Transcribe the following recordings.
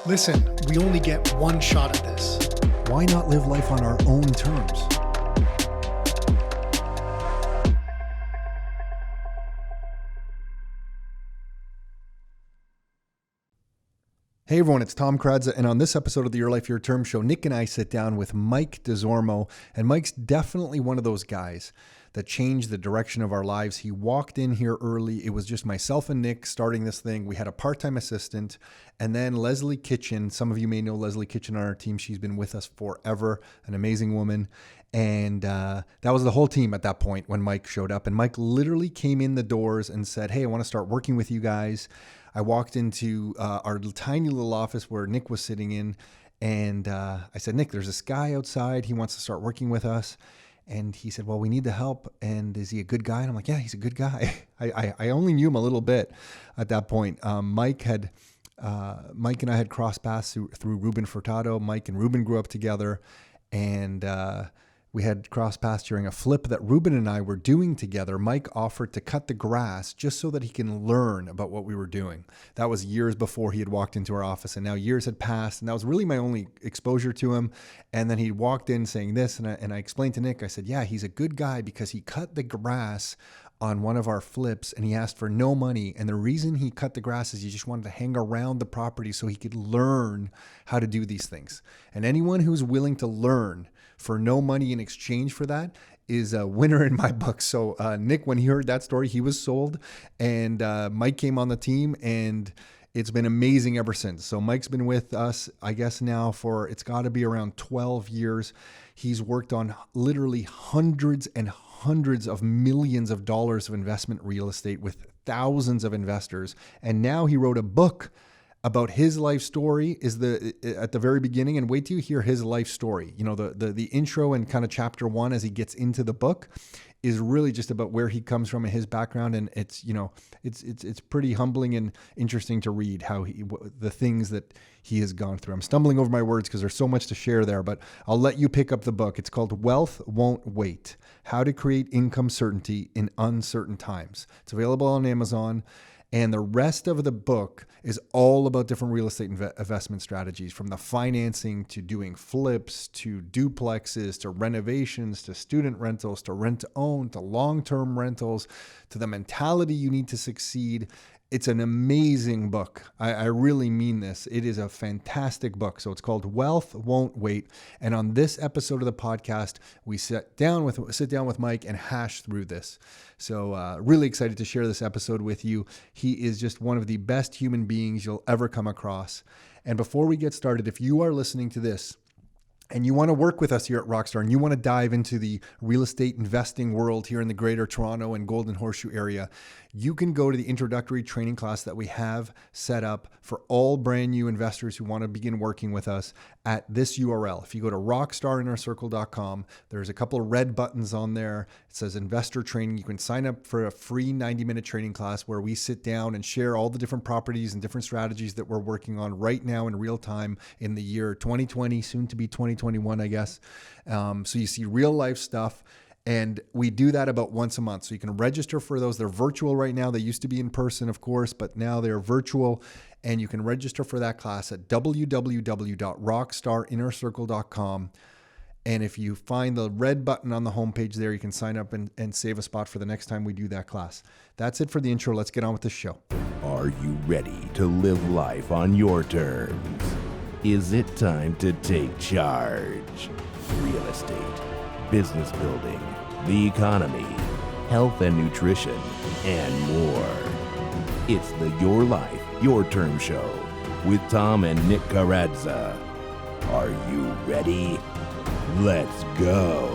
Listen, we only get one shot at this. Why not live life on our own terms? Hey everyone, it's Tom Kradza, and on this episode of the Your Life, Your Term show, Nick and I sit down with Mike Desormeaux, and Mike's definitely one of those guys that changed the direction of our lives. He walked in here early. It was just myself and Nick starting this thing. We had a part-time assistant, and then Leslie Kitchen. Some of you may know Leslie Kitchen on our team. She's been with us forever, an amazing woman. And that was the whole team at that point when Mike showed up. And Mike literally came in the doors and said, hey, I want to start working with you guys. I walked into our tiny little office where Nick was sitting in, and I said, Nick, there's this guy outside. He wants to start working with us. And he said, well, we need the help. And is he a good guy? And I'm like, yeah, he's a good guy. I only knew him a little bit at that point. Mike and I had crossed paths through Ruben Furtado. Mike and Ruben grew up together, and we had crossed paths during a flip that Ruben and I were doing together. Mike offered to cut the grass just so that he can learn about what we were doing. That was years before he had walked into our office, and now years had passed, and that was really my only exposure to him. And then he walked in saying this, and I explained to Nick, I said, yeah, he's a good guy because he cut the grass on one of our flips, and he asked for no money. And the reason he cut the grass is he just wanted to hang around the property so he could learn how to do these things. And anyone who's willing to learn for no money in exchange for that is a winner in my book. So Nick, when he heard that story, he was sold, and Mike came on the team, and it's been amazing ever since. So Mike's been with us, I guess now for, it's got to be around 12 years. He's worked on literally hundreds and hundreds of millions of dollars of investment real estate with thousands of investors. And now he wrote a book about his life story at the very beginning, and wait till you hear his life story. You know, the intro and kind of chapter one as he gets into the book is really just about where he comes from and his background. And it's, you know, it's pretty humbling and interesting to read how the things that he has gone through. I'm stumbling over my words because there's so much to share there, but I'll let you pick up the book. It's called Wealth Won't Wait: How to Create Income Certainty in Uncertain Times. It's available on Amazon. And the rest of the book is all about different real estate investment strategies, from the financing to doing flips to duplexes to renovations to student rentals to rent to own to long-term rentals to the mentality you need to succeed. It's an amazing book. I really mean this. It is a fantastic book. So it's called Wealth Won't Wait. And on this episode of the podcast, we sit down with Mike and hash through this. So really excited to share this episode with you. He is just one of the best human beings you'll ever come across. And before we get started, if you are listening to this and you want to work with us here at Rockstar, and you want to dive into the real estate investing world here in the Greater Toronto and Golden Horseshoe area, you can go to the introductory training class that we have set up for all brand new investors who want to begin working with us at this URL. If you go to rockstarinnercircle.com, there's a couple of red buttons on there. It says investor training. You can sign up for a free 90-minute training class where we sit down and share all the different properties and different strategies that we're working on right now in real time in the year 2020, soon to be 2021, I guess. So you see real life stuff. And we do that about once a month. So you can register for those. They're virtual right now. They used to be in person, of course, but now they're virtual. And you can register for that class at www.rockstarinnercircle.com. And if you find the red button on the homepage there, you can sign up and save a spot for the next time we do that class. That's it for the intro. Let's get on with the show. Are you ready to live life on your terms? Is it time to take charge? Real estate, business building, the economy, health and nutrition, and more. It's the Your Life, Your Term show with Tom and Nick Kradza. Are you ready? Let's go.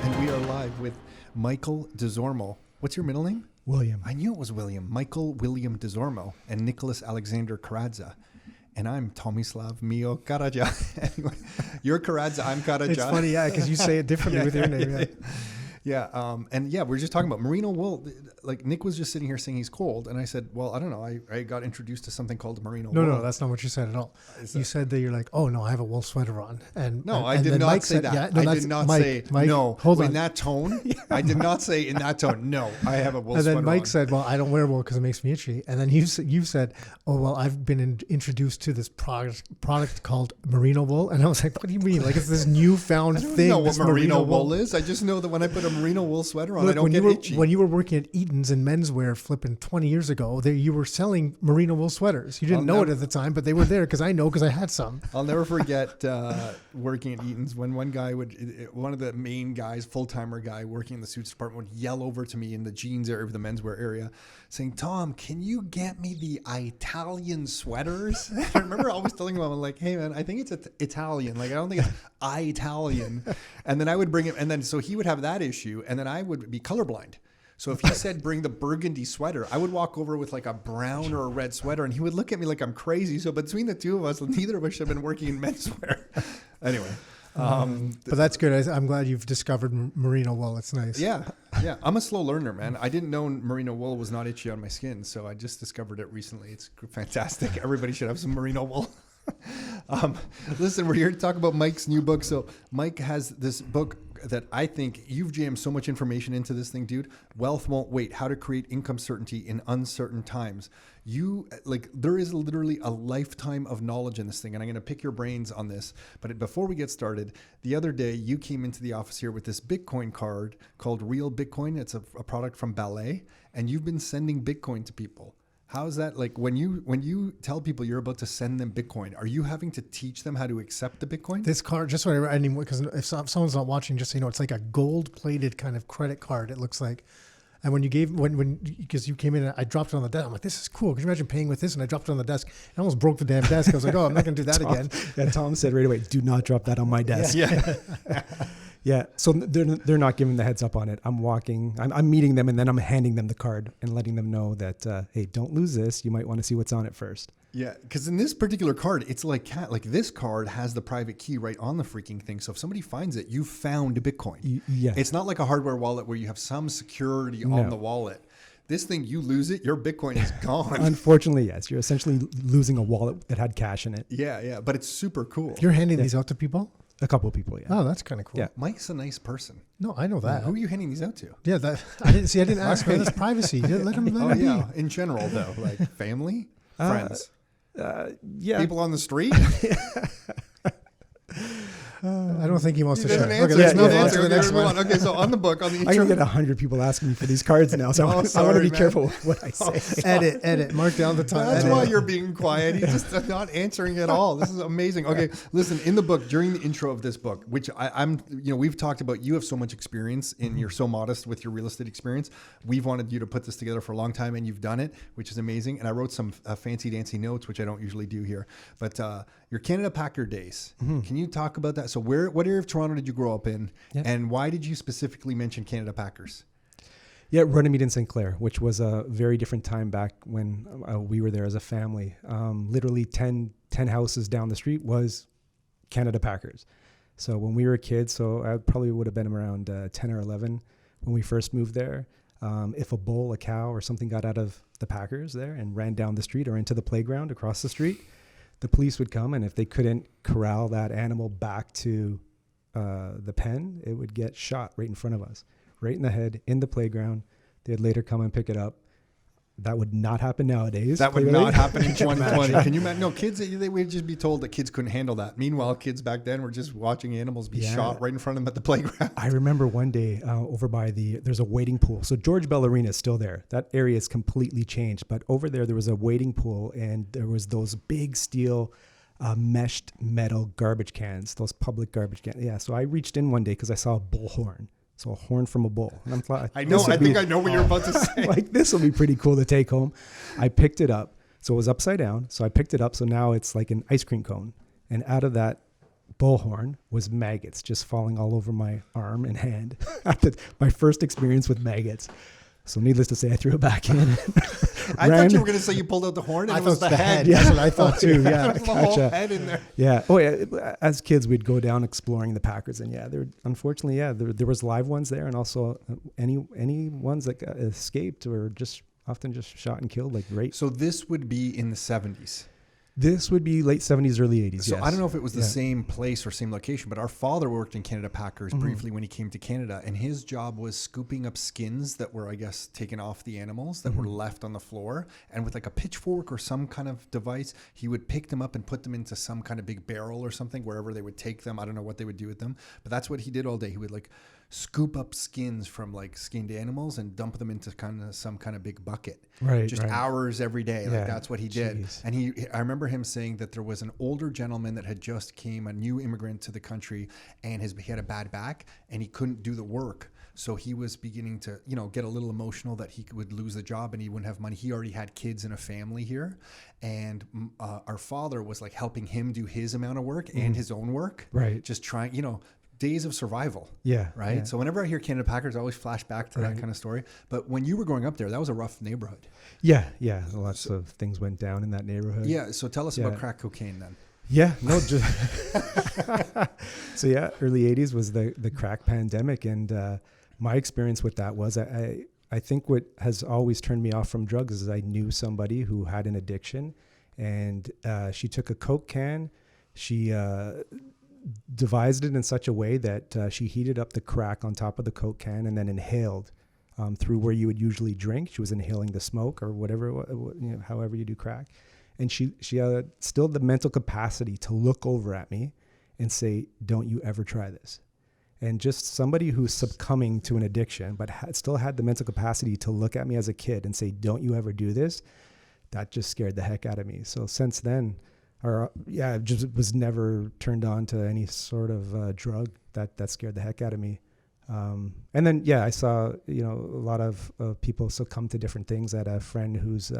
And we are live with Michael Desormeaux. What's your middle name? William. I knew it was William. Michael William Desormeaux and Nicholas Alexander Kradza. And I'm Tomislav Mio Karaja. Anyway, you're Kradza, I'm Karaja. It's funny, yeah, because you say it differently with your name. Yeah. Yeah. And yeah, we're just talking about merino wool. Like Nick was just sitting here saying he's cold. And I said, well, I don't know. I got introduced to something called merino wool. No, that's not what you said at all. You said that you're like, oh no, I have a wool sweater on. And no, and, I and did then not Mike say said, that. Yeah, no, I did not say, Mike, no, hold on. in that tone. I did not say in that tone, no, I have a wool And sweater then Mike on. said, well, I don't wear wool because it makes me itchy. And then you said, oh, well, I've been introduced to this product called merino wool. And I was like, what do you mean? Like, it's this newfound I don't thing. know what this merino wool is. I just know that when I put a merino wool sweater on, Look, I don't get itchy. When you were working at Eaton's in menswear flipping 20 years ago, you were selling merino wool sweaters. You didn't know it at the time, but they were there because I had some. I'll never forget working at Eaton's when one of the main guys, full-timer guy working in the suits department would yell over to me in the jeans area of the menswear area saying, Tom, can you get me the Italian sweaters? I remember always telling him, I'm like, hey man, I think it's Italian. Like, I don't think it's Italian. And then I would bring him, and then so he would have that issue, and then I would be colorblind. So if he said bring the burgundy sweater, I would walk over with like a brown or a red sweater, and he would look at me like I'm crazy. So between the two of us, neither of us have been working in menswear. Anyway. But that's good. I'm glad you've discovered merino wool. It's nice. Yeah. I'm a slow learner, man. I didn't know merino wool was not itchy on my skin, so I just discovered it recently. It's fantastic. Everybody should have some merino wool. Listen, we're here to talk about Mike's new book. So Mike has this book that I think you've jammed so much information into this thing, dude. Wealth Won't Wait: How to Create Income Certainty in Uncertain Times. There is literally a lifetime of knowledge in this thing, and I'm going to pick your brains on this. But before we get started, the other day you came into the office here with this Bitcoin card called Real Bitcoin. It's a product from Ballet, and you've been sending Bitcoin to people. How's that? Like when you tell people you're about to send them Bitcoin, are you having to teach them how to accept the Bitcoin? This card, just so I mean, because if someone's not watching, just so you know, it's like a gold-plated kind of credit card. It looks like. And when because you came in, I dropped it on the desk. I'm like, this is cool. Could you imagine paying with this? And I dropped it on the desk. It almost broke the damn desk. I was like, oh, I'm not going to do that again. Yeah, Tom said right away, do not drop that on my desk. Yeah. Yeah. So they're not giving the heads up on it. I'm meeting them, and then I'm handing them the card and letting them know that, hey, don't lose this. You might want to see what's on it first. Yeah, because in this particular card, it's like this card has the private key right on the freaking thing. So if somebody finds it, you found Bitcoin. Yeah. It's not like a hardware wallet where you have some security on the wallet. This thing, you lose it, your Bitcoin is gone. Unfortunately, yes. You're essentially losing a wallet that had cash in it. Yeah. But it's super cool. You're handing these out to people? A couple of people, yeah. Oh, that's kind of cool. Yeah. Mike's a nice person. No, I know that. Who are you handing these out to? Yeah, I didn't ask. That's privacy. Let him be. Yeah. In general, though, like family, friends. Yeah. People on the street? I don't think he wants to share. Answer. Okay, let's move on Answer. to the next one. Okay, so on the book, on the I'm intro. going to get 100 people asking me for these cards now, so I want to be careful with what I say. Edit. Mark down the time. That's edit. why you're being quiet. He's just not answering at all. This is amazing. Okay, listen, in the book, during the intro of this book, which I'm, we've talked about, you have so much experience and you're so modest with your real estate experience. We've wanted you to put this together for a long time and you've done it, which is amazing. And I wrote some fancy dancy notes, which I don't usually do here, but your Canada Packer days. Can you talk about that? So what area of Toronto did you grow up in? Yeah. And why did you specifically mention Canada Packers? Yeah, Runnymede and St. Clair, which was a very different time back when we were there as a family. Literally 10 houses down the street was Canada Packers. So when we were kids, so I probably would have been around 10 or 11 when we first moved there. If a bull, a cow, or something got out of the Packers there and ran down the street or into the playground across the street, the police would come, and if they couldn't corral that animal back to the pen, it would get shot right in front of us, right in the head, in the playground. They'd later come and pick it up. That would not happen nowadays. That would not happen in 2020. Can you imagine? No, kids, they would just be told that kids couldn't handle that. Meanwhile, kids back then were just watching animals be shot right in front of them at the playground. I remember one day over by there's a wading pool. So George Bell Arena is still there. That area has completely changed. But over there was a wading pool, and there was those big steel meshed metal garbage cans, those public garbage cans. Yeah, so I reached in one day because I saw a bullhorn. So a horn from a bull. And I'm like, I think I know what you're about to say. Like, this will be pretty cool to take home. I picked it up. So it was upside down. So I picked it up. So now it's like an ice cream cone. And out of that bullhorn was maggots just falling all over my arm and hand. My first experience with maggots. So needless to say, I threw it back in. I thought you were going to say you pulled out the horn and I it was thought the head. That's what I thought too. Yeah. There's the whole head in there. Yeah. Oh, yeah. As kids, we'd go down exploring the Packers, and yeah, unfortunately, there was live ones there, and also any ones that got escaped were just often just shot and killed like rape. So this would be in the 70s. This would be late 70s, early 80s. So yes. I don't know if it was the same place or same location, but our father worked in Canada Packers briefly when he came to Canada, and his job was scooping up skins that were, I guess, taken off the animals that were left on the floor, and with like a pitchfork or some kind of device, he would pick them up and put them into some kind of big barrel or something, wherever they would take them. I don't know what they would do with them, but that's what he did all day. He would like scoop up skins from like skinned animals and dump them into kind of some kind of big bucket. Right. Just hours every day. Like that's what he did. Jeez. And I remember him saying that there was an older gentleman that had just came, a new immigrant to the country, and he had a bad back and he couldn't do the work. So he was beginning to, get a little emotional that he would lose the job and he wouldn't have money. He already had kids and a family here. And our father was like helping him do his amount of work and his own work. Right. Just trying, days of survival. Yeah. Right. Yeah. So whenever I hear Canada Packers, I always flash back to that kind of story. But when you were growing up there, that was a rough neighborhood. Yeah. Lots of things went down in that neighborhood. Yeah. So tell us about crack cocaine then. Yeah, no, just so yeah, early 80s was the crack pandemic, and my experience with that was I think what has always turned me off from drugs is I knew somebody who had an addiction, and she took a Coke can, she devised it in such a way that she heated up the crack on top of the Coke can and then inhaled through where you would usually drink. She was inhaling the smoke or whatever, however you do crack. And she still had the mental capacity to look over at me and say, "Don't you ever try this." And just somebody who's succumbing to an addiction, but still had the mental capacity to look at me as a kid and say, "Don't you ever do this," that just scared the heck out of me. So since then, just was never turned on to any sort of drug that scared the heck out of me. And then, I saw, a lot of people succumb to different things. I had a friend whose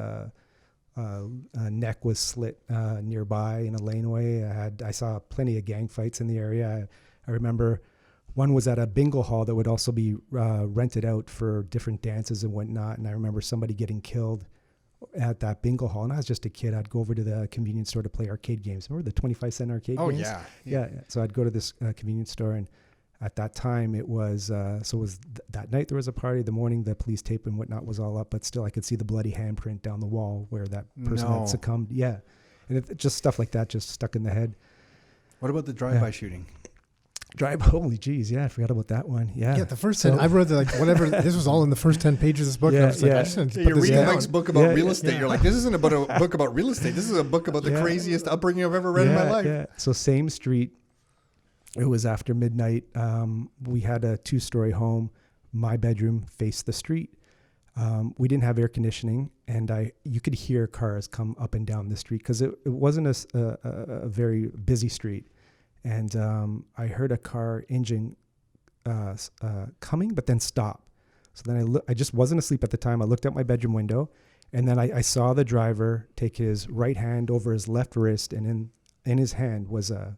neck was slit nearby in a laneway. I saw plenty of gang fights in the area. I remember one was at a bingo hall that would also be rented out for different dances and whatnot. And I remember somebody getting killed at that bingo hall. And I was just a kid. I'd go over to the convenience store to play arcade games. Remember the 25-cent arcade games? Oh, yeah. So I'd go to this convenience store, and at that time it was, that night there was a party. The morning the police tape and whatnot was all up, but still I could see the bloody handprint down the wall where that person had succumbed. Yeah. And just stuff like that just stuck in the head. What about the drive-by shooting? Holy geez, I forgot about that one. Yeah, the first 10. I read whatever. This was all in the first 10 pages of this book. Yeah, and I was like, I just didn't You're put this reading down. Mike's book about real estate. You're like, this isn't about a book about real estate. This is a book about the craziest upbringing I've ever read in my life. Yeah. So same street. It was after midnight. We had a 2-story home. My bedroom faced the street. We didn't have air conditioning, and you could hear cars come up and down the street because it wasn't a very busy street. And I heard a car engine coming, but then stop. So then I just wasn't asleep at the time. I looked out my bedroom window, and then I saw the driver take his right hand over his left wrist, and in his hand was a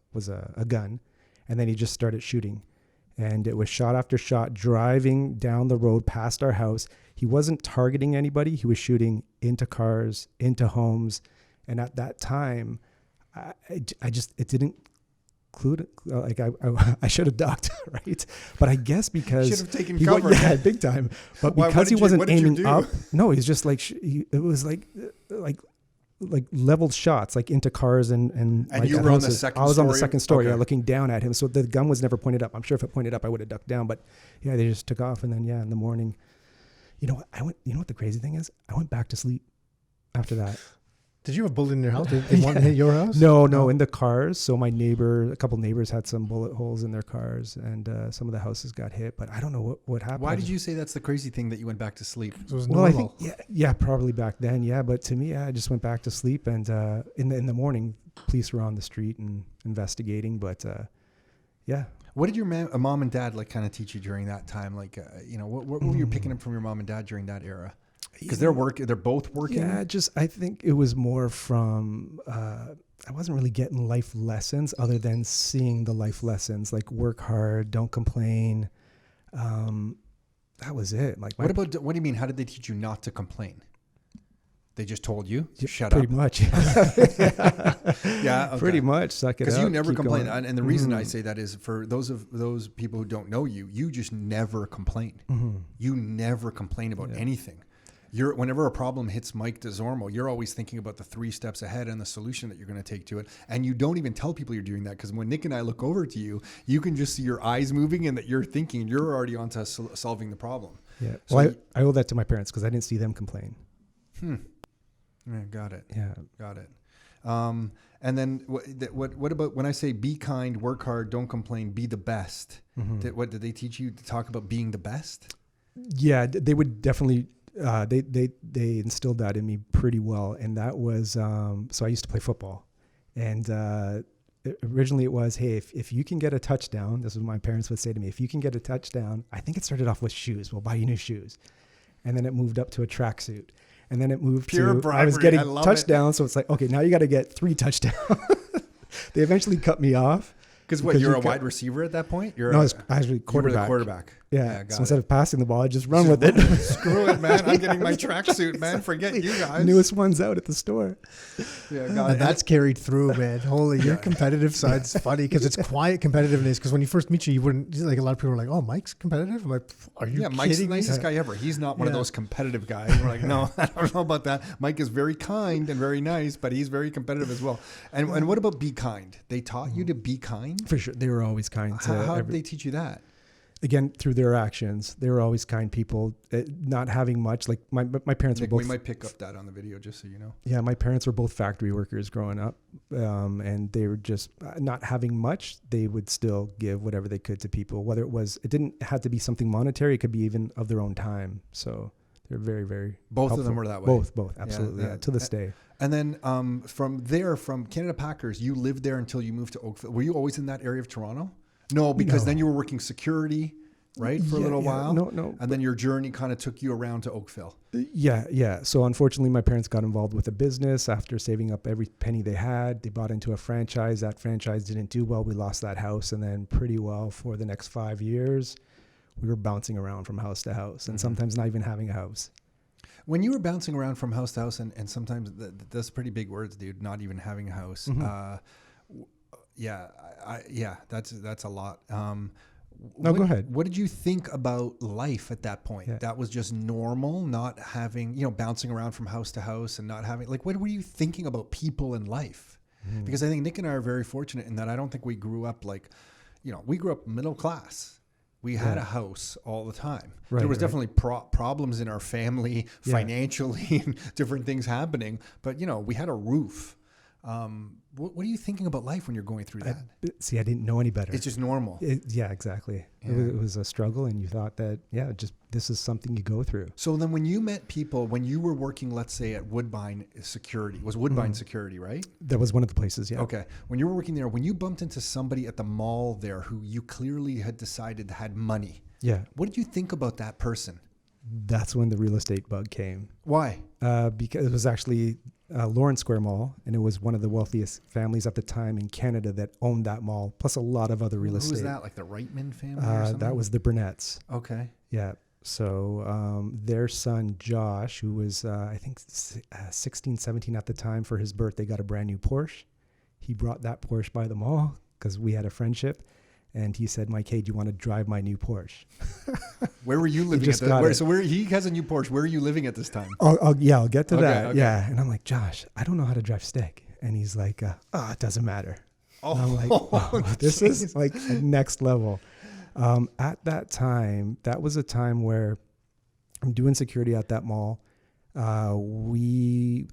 gun. And then he just started shooting. And it was shot after shot driving down the road past our house. He wasn't targeting anybody. He was shooting into cars, into homes. And at that time, it didn't include, I should have ducked, right? But I guess because should have taken cover. Big time. But because he wasn't aiming up, no, he's just like, it was like leveled shots, like into cars and like you were on the second story? I was on the second story, Okay. looking down at him. So the gun was never pointed up. I'm sure if it pointed up, I would have ducked down. But they just took off. And then in the morning, you know what the crazy thing is? I went back to sleep after that. Did you have a bullet in your house? Did one hit your house? No, in the cars. So a couple neighbors had some bullet holes in their cars, and some of the houses got hit. But I don't know what happened. Why did you say that's the crazy thing that you went back to sleep? It was Well, normal. I think probably back then, But to me, I just went back to sleep, and in the morning, police were on the street and investigating. But What did your mom and dad kind of teach you during that time? What were you picking up from your mom and dad during that era? Because they're both working. Yeah, I think it was more from I wasn't really getting life lessons other than seeing the life lessons, like work hard, don't complain. that was it. Like, What do you mean? How did they teach you not to complain? They just told you, shut pretty up. much. Yeah, okay. Pretty much. Suck it up. Because you never keep complain. going. And the reason I say that is for those people who don't know you, you just never complain. You never complain about anything. Whenever a problem hits Mike Desormeaux, you're always thinking about the 3 steps ahead and the solution that you're going to take to it. And you don't even tell people you're doing that, because when Nick and I look over to you, you can just see your eyes moving and that you're thinking you're already on to solving the problem. Yeah. So Well, I owe that to my parents because I didn't see them complain. Yeah, got it. Yeah. Got it. And then what about when I say be kind, work hard, don't complain, be the best? What did they teach you to talk about being the best? Yeah, they would definitely. They instilled that in me pretty well, and that was so I used to play football, and originally it was, hey, if you can get a touchdown, this is what my parents would say to me, if you can get a touchdown, I think it started off with shoes, we'll buy you new shoes, and then it moved up to a tracksuit, and then it moved Pure to bribery. I was getting I love touchdowns, so it's like, okay, now you got to get 3 touchdowns. They eventually cut me off. Because you're a wide receiver at that point? No, I was actually quarterback. You were the quarterback. Yeah. Got So instead of passing the ball, I just run with it. Screw it, man. I'm getting my tracksuit, man. Forget you guys. Newest one's out at the store. Yeah, got it. That's carried through, man. Holy, your competitive side's funny because it's quiet competitiveness. Because when you first meet you wouldn't, like, a lot of people are like, oh, Mike's competitive? I'm like, are you Mike's the kidding me? nicest guy ever. He's not one of those competitive guys. We're like, no, I don't know about that. Mike is very kind and very nice, but he's very competitive as well. And what about be kind? They taught you to be kind? For sure. They were always kind to How did they teach you that? Again, through their actions. They were always kind people, not having much. Like my parents Nick, were both. we might pick up that on the video, just so you know. Yeah, my parents were both factory workers growing up, and they were just not having much. They would still give whatever they could to people, whether it didn't have to be something monetary. It could be even of their own time. So they're very, very Both helpful. of them were that way. Both, absolutely, yeah, to this day. And then from Canada Packers, you lived there until you moved to Oakville. Were you always in that area of Toronto? No, because then you were working security, right, for a little while? No. And then your journey kind of took you around to Oakville. Yeah. So unfortunately, my parents got involved with a business after saving up every penny they had. They bought into a franchise. That franchise didn't do well. We lost that house. And then pretty well for the next 5 years, we were bouncing around from house to house and sometimes not even having a house. When you were bouncing around from house to house, and sometimes that's pretty big words, dude, not even having a house. That's a lot. Go ahead. What did you think about life at that point? Yeah. That was just normal, not having, bouncing around from house to house and not having, like, what were you thinking about people and life? Because I think Nick and I are very fortunate in that I don't think we grew up like, we grew up middle class. We had a house all the time. Right, there was definitely problems in our family financially and different things happening, but we had a roof. What are you thinking about life when you're going through that? I didn't know any better. It's just normal. Yeah, exactly. Yeah. It was a struggle, and you thought that, this is something you go through. So then when you met people, when you were working, let's say at Woodbine Security, was Woodbine Security, right? That was one of the places, yeah. Okay. When you were working there, when you bumped into somebody at the mall there who you clearly had decided had money, what did you think about that person? That's when the real estate bug came. Why? Because it was actually Lawrence Square Mall, and it was one of the wealthiest families at the time in Canada that owned that mall, plus a lot of other real estate. Who was that? Like the Reitman family or something? That was the Burnett's. Okay. Yeah. So their son, Josh, who was, I think, 16, 17 at the time, for his birthday, got a brand new Porsche. He brought that Porsche by the mall because we had a friendship. And he said, Mike, hey, do you want to drive my new Porsche? Where were you living at where he has a new Porsche. Where are you living at this time? I'll get to that. Okay. Yeah. And I'm like, Josh, I don't know how to drive stick. And he's like, it doesn't matter. And I'm like, wow, this is like next level. At that time, that was a time where I'm doing security at that mall. I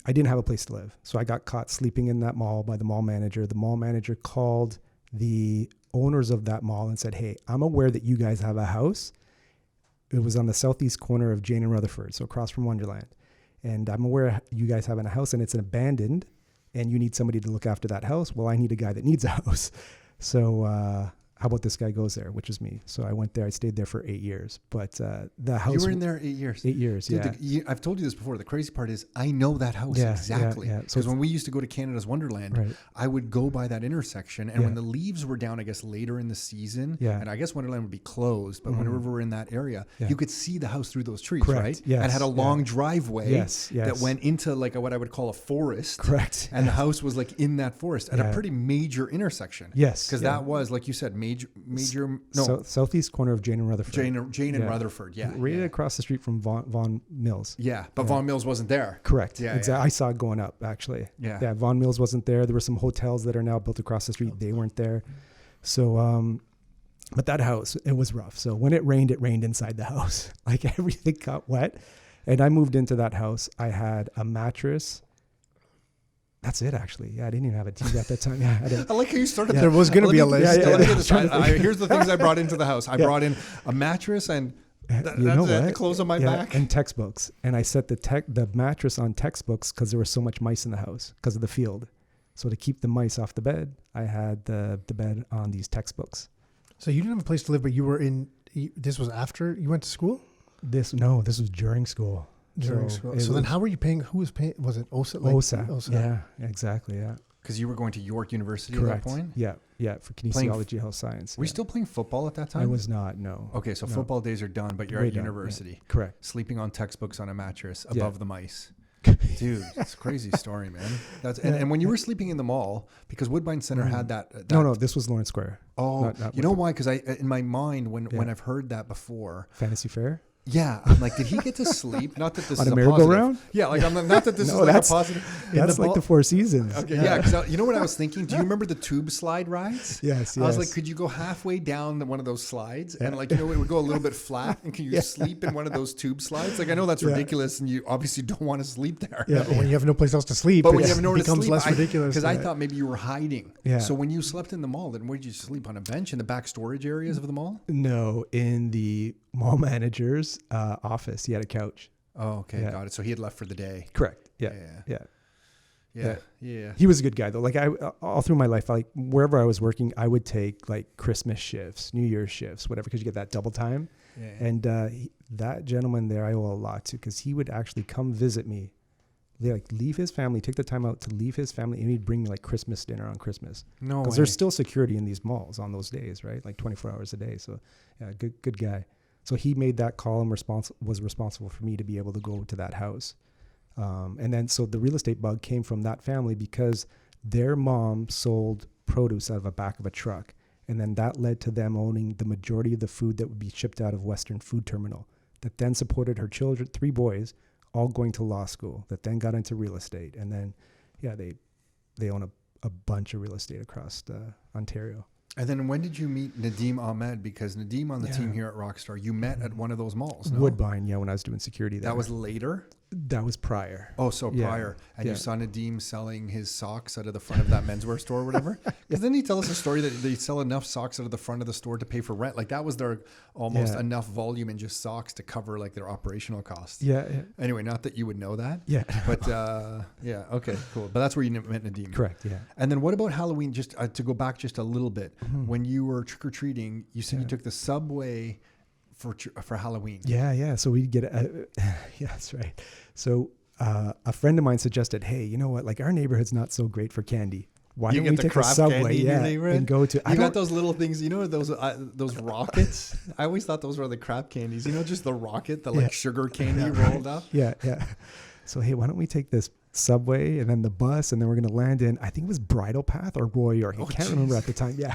didn't have a place to live. So I got caught sleeping in that mall by the mall manager. The mall manager called the owners of that mall and said, hey, I'm aware that you guys have a house. It was on the southeast corner of Jane and Rutherford, so across from Wonderland. And I'm aware you guys have a house and it's abandoned and you need somebody to look after that house. Well, I need a guy that needs a house. So how about this guy goes there, which is me. So I went there. I stayed there for 8 years. But the house... You were in there 8 years? 8 years, Dude, yeah. I've told you this before. The crazy part is I know that house exactly. Because when we used to go to Canada's Wonderland, I would go by that intersection. And when the leaves were down, I guess later in the season, and I guess Wonderland would be closed, but whenever we were in that area, you could see the house through those trees, right? Yes. And had a long driveway that went into like what I would call a forest. Correct. And the house was like in that forest at a pretty major intersection. Yes. Because that was, like you said, major southeast corner of Jane and Rutherford. Jane and Rutherford, Right across the street from Vaughan Mills. Yeah, but Vaughan Mills wasn't there. Correct. Yeah, exactly. I saw it going up, actually. Yeah, Vaughan Mills wasn't there. There were some hotels that are now built across the street. They weren't there. So, but that house, it was rough. So when it rained inside the house. Like everything got wet. And I moved into that house. I had a mattress. That's it, actually. Yeah, I didn't even have a TV at that time. Yeah, I like how you started. There was going to be a list. Here's the things I brought into the house. I brought in a mattress and the clothes on my back and textbooks. And I set the mattress on textbooks because there was so much mice in the house because of the field. So to keep the mice off the bed, I had the bed on these textbooks. So you didn't have a place to live, but you were in. This was after you went to school. This was during school. So then how were you paying? Who was paying? Was it OSA? OSA. Yeah, exactly. Yeah. Because you were going to York University Correct. at that point? Yeah, for kinesiology, health science. Were you still playing football at that time? I was not, no. Okay, so football days are done, but you're at university. Yeah. Correct. Sleeping on textbooks on a mattress above the mice. Dude, it's a crazy story, man. And when you were sleeping in the mall, because Woodbine Center had that... No, this was Lawrence Square. Oh, you know why? Because in my mind, when I've heard that before... Fantasy Fair? Yeah, I'm like, did he get to sleep? Not that this on is a merry-go-round? Yeah, like I'm not that this is like a positive. That's like the Four Seasons. Okay, yeah. Because you know what I was thinking? Do you remember the tube slide rides? Yes. I was like, could you go halfway down one of those slides and it would go a little bit flat, and can you sleep in one of those tube slides? Like I know that's ridiculous, and you obviously don't want to sleep there. Yeah, but when you have no place else to sleep, but when you have nowhere to sleep, it becomes less ridiculous. Because I thought maybe you were hiding. Yeah. So when you slept in the mall, then where did you sleep? On a bench in the back storage areas of the mall? No, in the mall manager's office. He had a couch. Oh, okay, got it. So he had left for the day. Correct. Yeah. He was a good guy though. Like all through my life, like wherever I was working, I would take like Christmas shifts, New Year's shifts, whatever, because you get that double time. Yeah. And that gentleman there, I owe a lot to, because he would actually come visit me. Like leave his family, take the time out to leave his family, and he'd bring me like Christmas dinner on Christmas. No, because there's still security in these malls on those days, right? Like 24 hours a day. So yeah, good guy. So he made that call and was responsible for me to be able to go to that house. And then, so the real estate bug came from that family because their mom sold produce out of the back of a truck. And then that led to them owning the majority of the food that would be shipped out of Western Food Terminal, that then supported her children, 3 boys, all going to law school, that then got into real estate. And then, they own a bunch of real estate across Ontario. And then when did you meet Nadim Ahmed? Because Nadim on the team here at Rockstar, you met at one of those malls, no? Woodbine, when I was doing security there. That was later? That was prior. Oh, so prior. And you saw Nadim selling his socks out of the front of that menswear store or whatever? Because then he tell us a story that they sell enough socks out of the front of the store to pay for rent. Like that was their almost enough volume in just socks to cover like their operational costs. Yeah. Anyway, not that you would know that. Yeah. But okay, cool. But that's where you met Nadim. Correct, yeah. And then what about Halloween? Just to go back just a little bit. Mm-hmm. When you were trick-or-treating, you said you took the subway for Halloween. Yeah. So we'd get that's right. So a friend of mine suggested, hey, you know what? Like our neighborhood's not so great for candy. Why don't we take a subway and go to... You got those little things, those rockets? I always thought those were the crap candies. Just the rocket, the sugar candy rolled up? Yeah. So, hey, why don't we take this subway and then the bus, and then we're going to land in, I think it was Bridle Path or Roy York. I can't remember at the time. Yeah.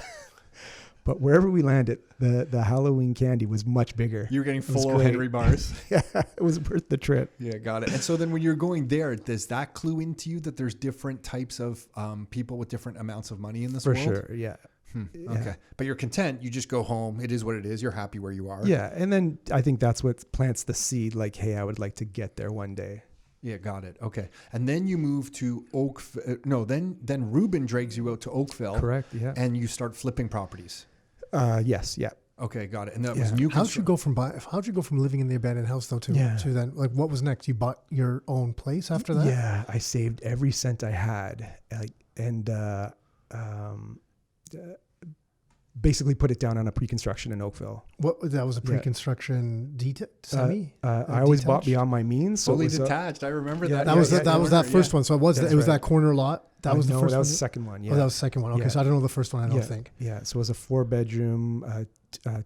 But wherever we landed, the Halloween candy was much bigger. You were getting full of Henry bars. Yeah, it was worth the trip. Yeah, got it. And so then when you're going there, does that clue into you that there's different types of people with different amounts of money in this world? For sure, yeah. Okay. But you're content. You just go home. It is what it is. You're happy where you are. Yeah, and then I think that's what plants the seed, like, hey, I would like to get there one day. Yeah, got it. Okay. And then you move to Oakville. Then Ruben drags you out to Oakville. Correct, yeah. And you start flipping properties. Yes, yeah. Okay, got it. And that was new. How'd you go from living in the abandoned house though to then, like, what was next? You bought your own place after that? Yeah, I saved every cent I had, basically put it down on a pre-construction in Oakville. What that was a pre-construction semi? I always bought beyond my means. So Fully it was detached. I remember that. That was that first one. So it was that corner lot. That was the first one. That was the second one. Yeah. Oh, that was the second one. Okay, so I don't know the first one. I don't think. Yeah. So it was a 4-bedroom,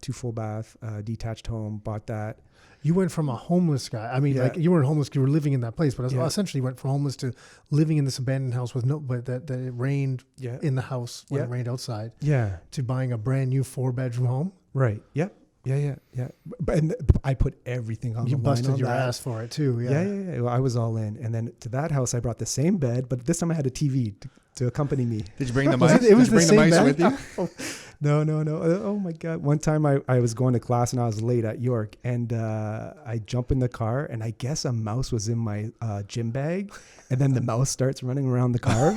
2 full bath, detached home. Bought that. You went from a homeless guy. I mean, like you weren't homeless. You were living in that place, but essentially you went from homeless to living in this abandoned house with but that it rained in the house when it rained outside. Yeah. To buying a brand new 4-bedroom home. Right. Yeah. Yeah. But I put everything on the line. You busted your ass for it too. Yeah. Well, I was all in. And then to that house, I brought the same bed, but this time I had a TV to accompany me. Did you bring the mice? It was the same bed with you? No. Oh my God. One time I was going to class and I was late at York, and I jump in the car, and I guess a mouse was in my gym bag, and then the mouse starts running around the car.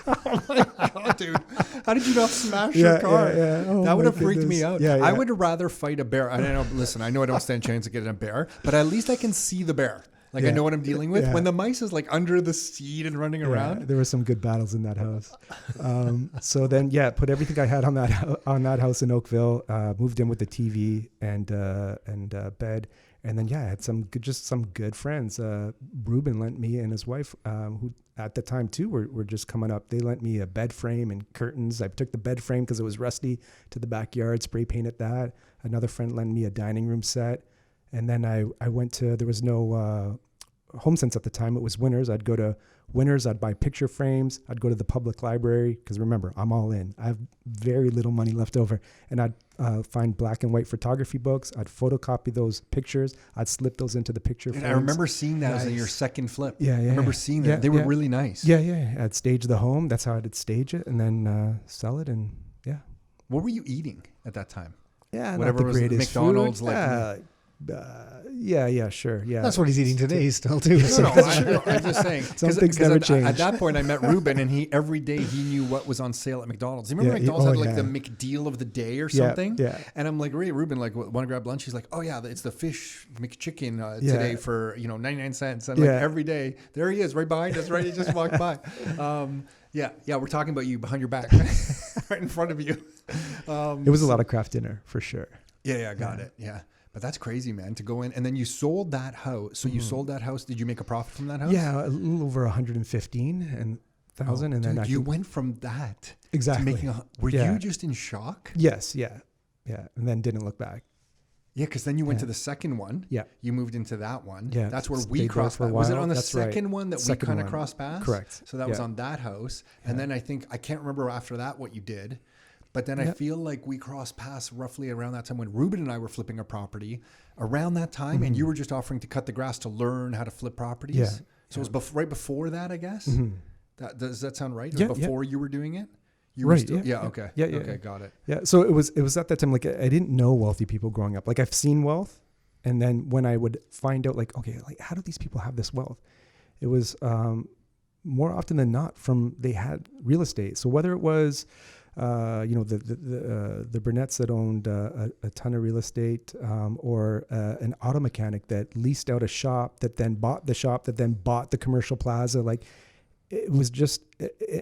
Oh my God, dude. How did you not smash your car? Yeah. Oh, that would have freaked me out. Yeah. I would rather fight a bear. I don't know. Listen, I know I don't stand a chance of getting a bear, but at least I can see the bear. Like I know what I'm dealing with. When the mice is like under the seat and running around. There were some good battles in that house. So then, put everything I had on that house in Oakville. Moved in with the TV and bed, and then I had some good friends. Ruben lent me and his wife, who at the time too were just coming up. They lent me a bed frame and curtains. I took the bed frame because it was rusty to the backyard, spray painted that. Another friend lent me a dining room set. And then I went to, there was no HomeSense at the time. It was Winners. I'd go to Winners. I'd buy picture frames. I'd go to the public library because remember, I'm all in. I have very little money left over. And I'd find black and white photography books. I'd photocopy those pictures. I'd slip those into the picture frames. I remember seeing that as your second flip. Yeah. I remember seeing that. They were really nice. Yeah. I'd stage the home. That's how I'd stage it and then sell it. And What were you eating at that time? Yeah, whatever not the greatest McDonald's, food. Sure. Yeah. That's what he's eating today still too. No, I'm just saying. Some things never change. At that point, I met Ruben, and every day he knew what was on sale at McDonald's. You remember McDonald's had the McDeal of the day or something? Yeah. And I'm like, Ruben, like, want to grab lunch? He's like, oh yeah, it's the fish McChicken today for 99 cents. And like every day, there he is, right behind us, right? He just walked by. We're talking about you behind your back, right in front of you. It was a lot of craft dinner for sure. Yeah, got it. Yeah. But that's crazy, man, to go in. And then you sold that house. So you sold that house. Did you make a profit from that house? Yeah, a little over 115,000. And then you went from that exactly to making were you just in shock? Yes. Yeah. And then didn't look back. Yeah, because then you went to the second one. Yeah. You moved into that one. Yeah. That's where we crossed paths. Was it on the second one that we kind of crossed paths? Correct. So that was on that house. And then I can't remember after that what you did. But then I feel like we crossed paths roughly around that time when Ruben and I were flipping a property around that time. And you were just offering to cut the grass to learn how to flip properties. Yeah. So it was right before that, I guess. Does that sound right? Or before you were doing it? You were still, okay. Yeah. Okay, got it. Yeah. So it was at that time, like I didn't know wealthy people growing up. Like I've seen wealth. And then when I would find out like, okay, like how do these people have this wealth? It was more often than not they had real estate. So whether it was the Burnett's that owned a ton of real estate, or an auto mechanic that leased out a shop that then bought the shop that then bought the commercial plaza. Like it was just,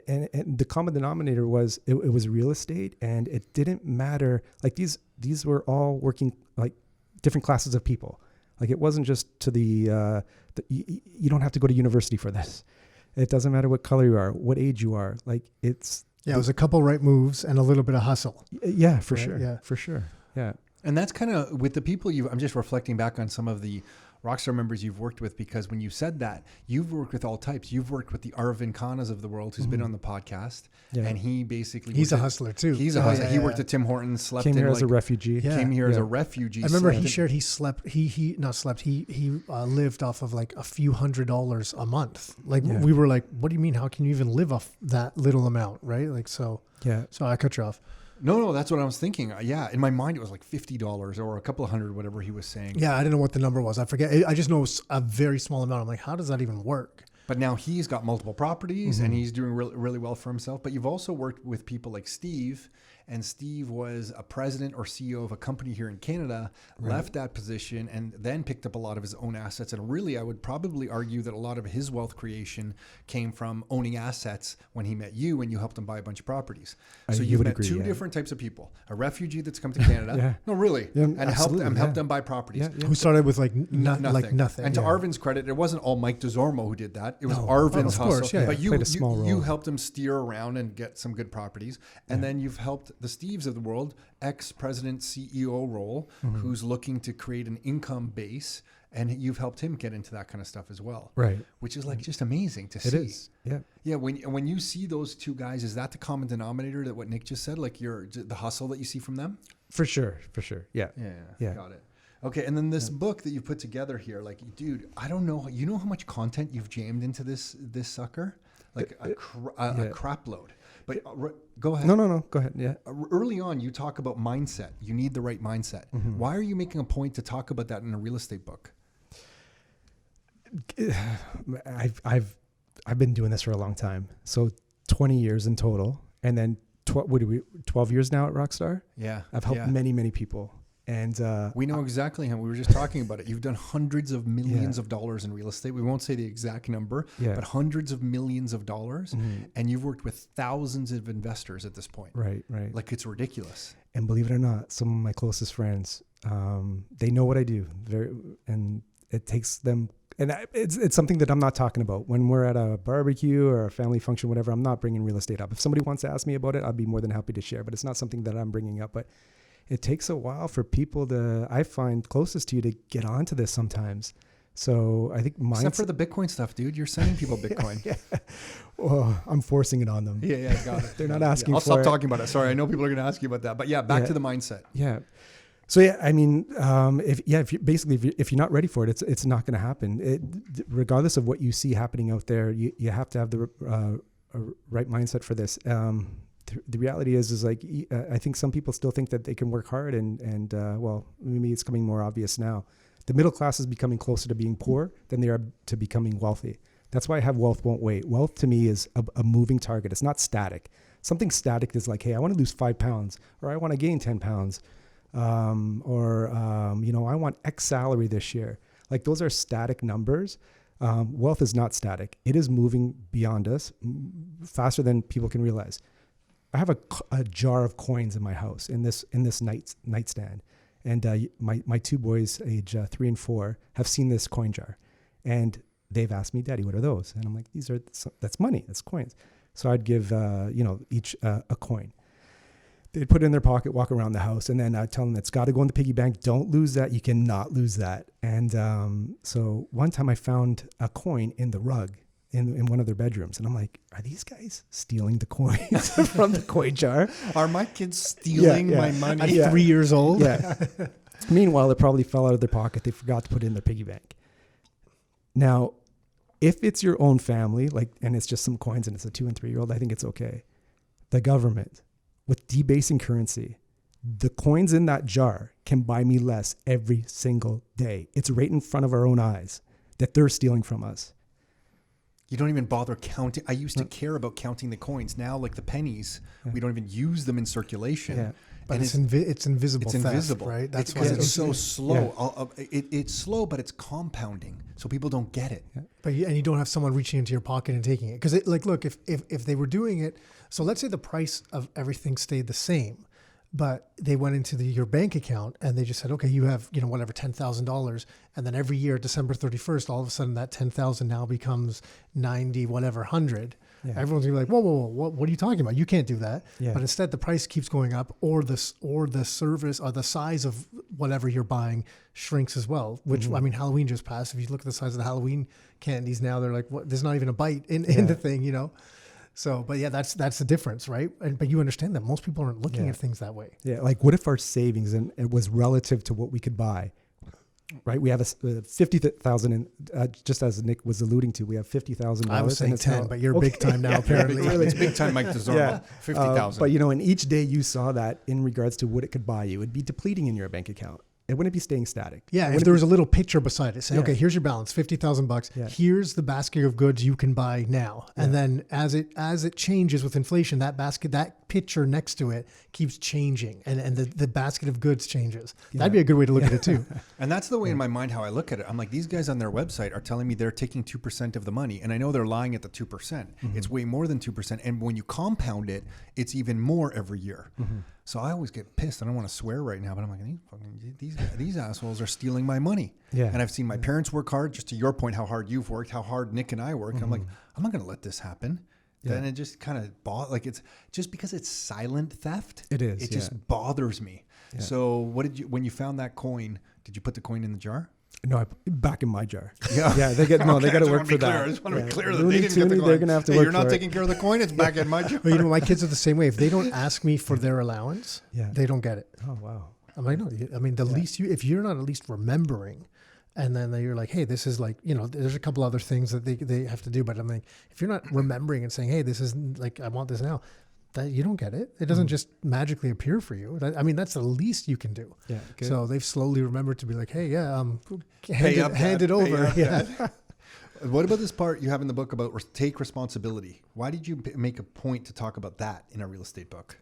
and the common denominator was it was real estate, and it didn't matter. Like these were all working like different classes of people. Like it wasn't just to you don't have to go to university for this. It doesn't matter what color you are, what age you are. Like it's. Yeah, it was a couple right moves and a little bit of hustle. Yeah, for sure. Yeah, for sure. Yeah. And that's kind of with the people I'm just reflecting back on some of the Rockstar members you've worked with, because when you said that, you've worked with all types. You've worked with the Arvin Khannas of the world, who's been on the podcast. Yeah. And he basically... He's a hustler too. He's a hustler. He worked at Tim Hortons, came here as a refugee. Came here as a refugee. I remember he shared he lived off of like a few $100s a month. Like we were like, what do you mean? How can you even live off that little amount? Right? Like, so I cut you off. No, that's what I was thinking. Yeah, in my mind, it was like $50 or a couple of hundred, whatever he was saying. Yeah, I didn't know what the number was. I forget. I just know it was a very small amount. I'm like, how does that even work? But now he's got multiple properties and he's doing really, really well for himself. But you've also worked with people like Steve, and Steve was a president or CEO of a company here in Canada, left that position and then picked up a lot of his own assets. And really, I would probably argue that a lot of his wealth creation came from owning assets when he met you and you helped him buy a bunch of properties. So you've met two different types of people: a refugee that's come to Canada, no, really, and helped them buy properties. Who started with like nothing. And to Arvin's credit, it wasn't all Mike Desormeaux who did that. It was Arvin's hustle. But you helped him steer around and get some good properties. And then you've helped the Steves of the world, ex-president CEO role, who's looking to create an income base. And you've helped him get into that kind of stuff as well. Right. Which is like just amazing to see. It is. Yeah. Yeah. When you see those two guys, is that the common denominator that what Nick just said? Like the hustle that you see from them? For sure. Yeah. Yeah. Got it. Okay. And then this book that you put together here, like, dude, I don't know. You know how much content you've jammed into this sucker? Like a crap load. But go ahead. No. Go ahead. Yeah. Early on, you talk about mindset. You need the right mindset. Why are you making a point to talk about that in a real estate book? I've been doing this for a long time. So 20 years in total. And then 12 years now at Rockstar. Yeah. I've helped many people. And we know exactly how we were just talking about it. You've done hundreds of millions of dollars in real estate. We won't say the exact number, but hundreds of millions of dollars. And you've worked with thousands of investors at this point. Right. Like, it's ridiculous. And believe it or not, some of my closest friends, they know what I do. And it takes them, and it's something that I'm not talking about. When we're at a barbecue or a family function, whatever, I'm not bringing real estate up. If somebody wants to ask me about it, I'd be more than happy to share, but it's not something that I'm bringing up. But it takes a while for people I find closest to you to get onto this sometimes. So I think except for the Bitcoin stuff, dude, you're sending people Bitcoin. Well, I'm forcing it on them. Yeah, got it. They're not asking for it. I'll stop talking about it. Sorry, I know people are going to ask you about that. But back to the mindset. Yeah. So I mean, if you're not ready for it, it's not going to happen. Regardless of what you see happening out there, you have to have the right mindset for this. The reality is like, I think some people still think that they can work hard and well, maybe it's becoming more obvious now. The middle class is becoming closer to being poor than they are to becoming wealthy. That's why I have wealth won't wait. Wealth to me is a moving target. It's not static. Something static is like, hey, I want to lose 5 pounds, or I want to gain 10 pounds. I want X salary this year. Like, those are static numbers. Wealth is not static. It is moving beyond us faster than people can realize. I have a jar of coins in my house in this nightstand, and my 2 boys, age 3 and 4, have seen this coin jar, and they've asked me, "Daddy, what are those?" And I'm like, "That's money. That's coins." So I'd give each a coin. They'd put it in their pocket, walk around the house, and then I'd tell them it's got to go in the piggy bank. Don't lose that. You cannot lose that. And so one time I found a coin in the rug in one of their bedrooms. And I'm like, are these guys stealing the coins from the coin jar? Are my kids stealing my money? At 3 years old? Yeah. Meanwhile, it probably fell out of their pocket. They forgot to put it in their piggy bank. Now, if it's your own family, and it's just some coins and it's a 2 and 3 year old, I think it's okay. The government, with debasing currency, the coins in that jar can buy me less every single day. It's right in front of our own eyes that they're stealing from us. You don't even bother counting. I used to care about counting the coins. Now, like the pennies, we don't even use them in circulation. Yeah. But it's invisible. It's theft, invisible, right? That's because it's so slow. Yeah. It's slow, but it's compounding, so people don't get it. Yeah. But you don't have someone reaching into your pocket and taking it. Because look, if they were doing it, so let's say the price of everything stayed the same, but they went into your bank account and they just said, okay, you have whatever $10,000, and then every year December 31st, all of a sudden that 10,000 now becomes 90 whatever 100. Yeah. Everyone's gonna be like, whoa, what are you talking about? You can't do that. Yeah. But instead, the price keeps going up, or the service or the size of whatever you're buying shrinks as well. Which I mean, Halloween just passed. If you look at the size of the Halloween candies now, they're like, what? There's not even a bite in the thing, So, but yeah, that's the difference, right? But you understand that most people aren't looking at things that way. Yeah, like what if our savings and it was relative to what we could buy? Right, we have a 50,000, and just as Nick was alluding to, we have $50,000. I was saying 10, but you're big time now. Apparently, it's big time, Mike Desormeaux. 50,000. But and each day you saw that in regards to what it could buy you, it'd be depleting in your bank account. it wouldn't be staying static. Yeah, if there was a little picture beside it, say, okay, here's your balance, $50,000. Yeah. Here's the basket of goods you can buy now, and then as it changes with inflation, that picture next to it keeps changing, and the basket of goods changes. Yeah. That'd be a good way to look at it too. And that's the way in my mind how I look at it. I'm like, these guys on their website are telling me they're taking 2% of the money, and I know they're lying at the 2%. Mm-hmm. It's way more than 2%, and when you compound it, it's even more every year. Mm-hmm. So I always get pissed. I don't want to swear right now, but I'm like, these assholes are stealing my money. Yeah. And I've seen my parents work hard. Just to your point, how hard you've worked, how hard Nick and I work. Mm-hmm. I'm like, I'm not going to let this happen. Yeah. Then it just kind of it's just because it's silent theft. It is. It just bothers me. Yeah. So when you found that coin, did you put the coin in the jar? No, back in my jar. Yeah, they got to work for that. I just want to be clear that Looney they didn't get the coin. They're gonna have to work you're not for taking care of the coin. It's back in my jar. Well, my kids are the same way. If they don't ask me for their allowance, they don't get it. Oh wow. I'm like, no. I mean, the least if you're not at least remembering, and then you're like, hey, this is like, there's a couple other things that they have to do, but I'm like, if you're not remembering and saying, hey, this is like, I want this now, that you don't get it. It doesn't just magically appear for you. That's the least you can do. Yeah. Good. So they've slowly remembered to be like, hey, hand it Pay over. up, Yeah. What about this part you have in the book about take responsibility? Why did you make a point to talk about that in a real estate book?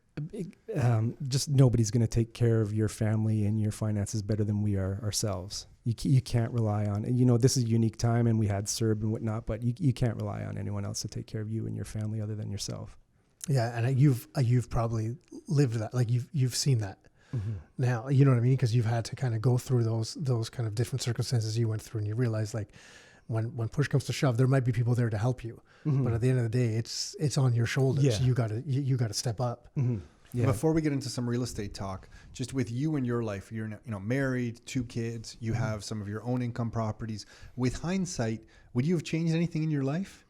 Just nobody's going to take care of your family and your finances better than we are ourselves. You can't rely on, this is a unique time and we had CERB and whatnot, but you can't rely on anyone else to take care of you and your family other than yourself. Yeah. And you've probably lived that. Like you've seen that. Mm-hmm. Now, you know what I mean? Because you've had to kind of go through those kind of different circumstances you went through, and you realize like when push comes to shove, there might be people there to help you. Mm-hmm. But at the end of the day, it's on your shoulders. Yeah. You gotta step up. Mm-hmm. Yeah. Before we get into some real estate talk, just with you and your life, you're married, 2 kids, you have some of your own income properties. With hindsight, would you have changed anything in your life?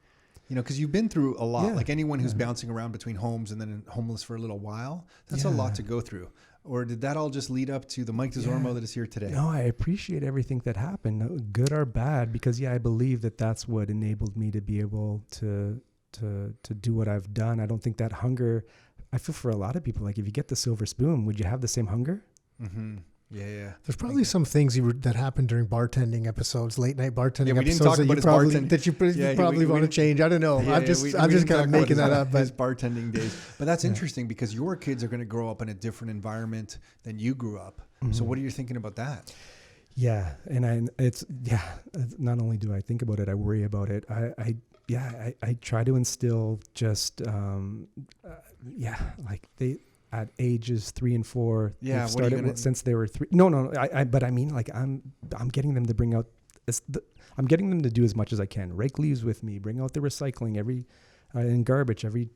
Because you've been through a lot. Like anyone who's bouncing around between homes and then homeless for a little while, that's a lot to go through. Or did that all just lead up to the Mike Desormeaux that is here today? No, I appreciate everything that happened, good or bad, because I believe that's what enabled me to be able to do what I've done. I don't think that hunger. I feel for a lot of people, like if you get the silver spoon, would you have the same hunger? Mm-hmm. Yeah. There's probably some things that happened during bartending episodes, late night bartending we didn't episodes talk that you probably want to change. I don't know. I'm just kind of making that up. His bartending days. But that's interesting because your kids are going to grow up in a different environment than you grew up. Mm-hmm. So what are you thinking about that? Yeah. And not only do I think about it, I worry about it. I try to instill just, like they, at ages 3 and 4, yeah, started since they were 3. But I mean, like I'm getting them to bring out I'm getting them to do as much as I can. Rake leaves with me, bring out the recycling and garbage every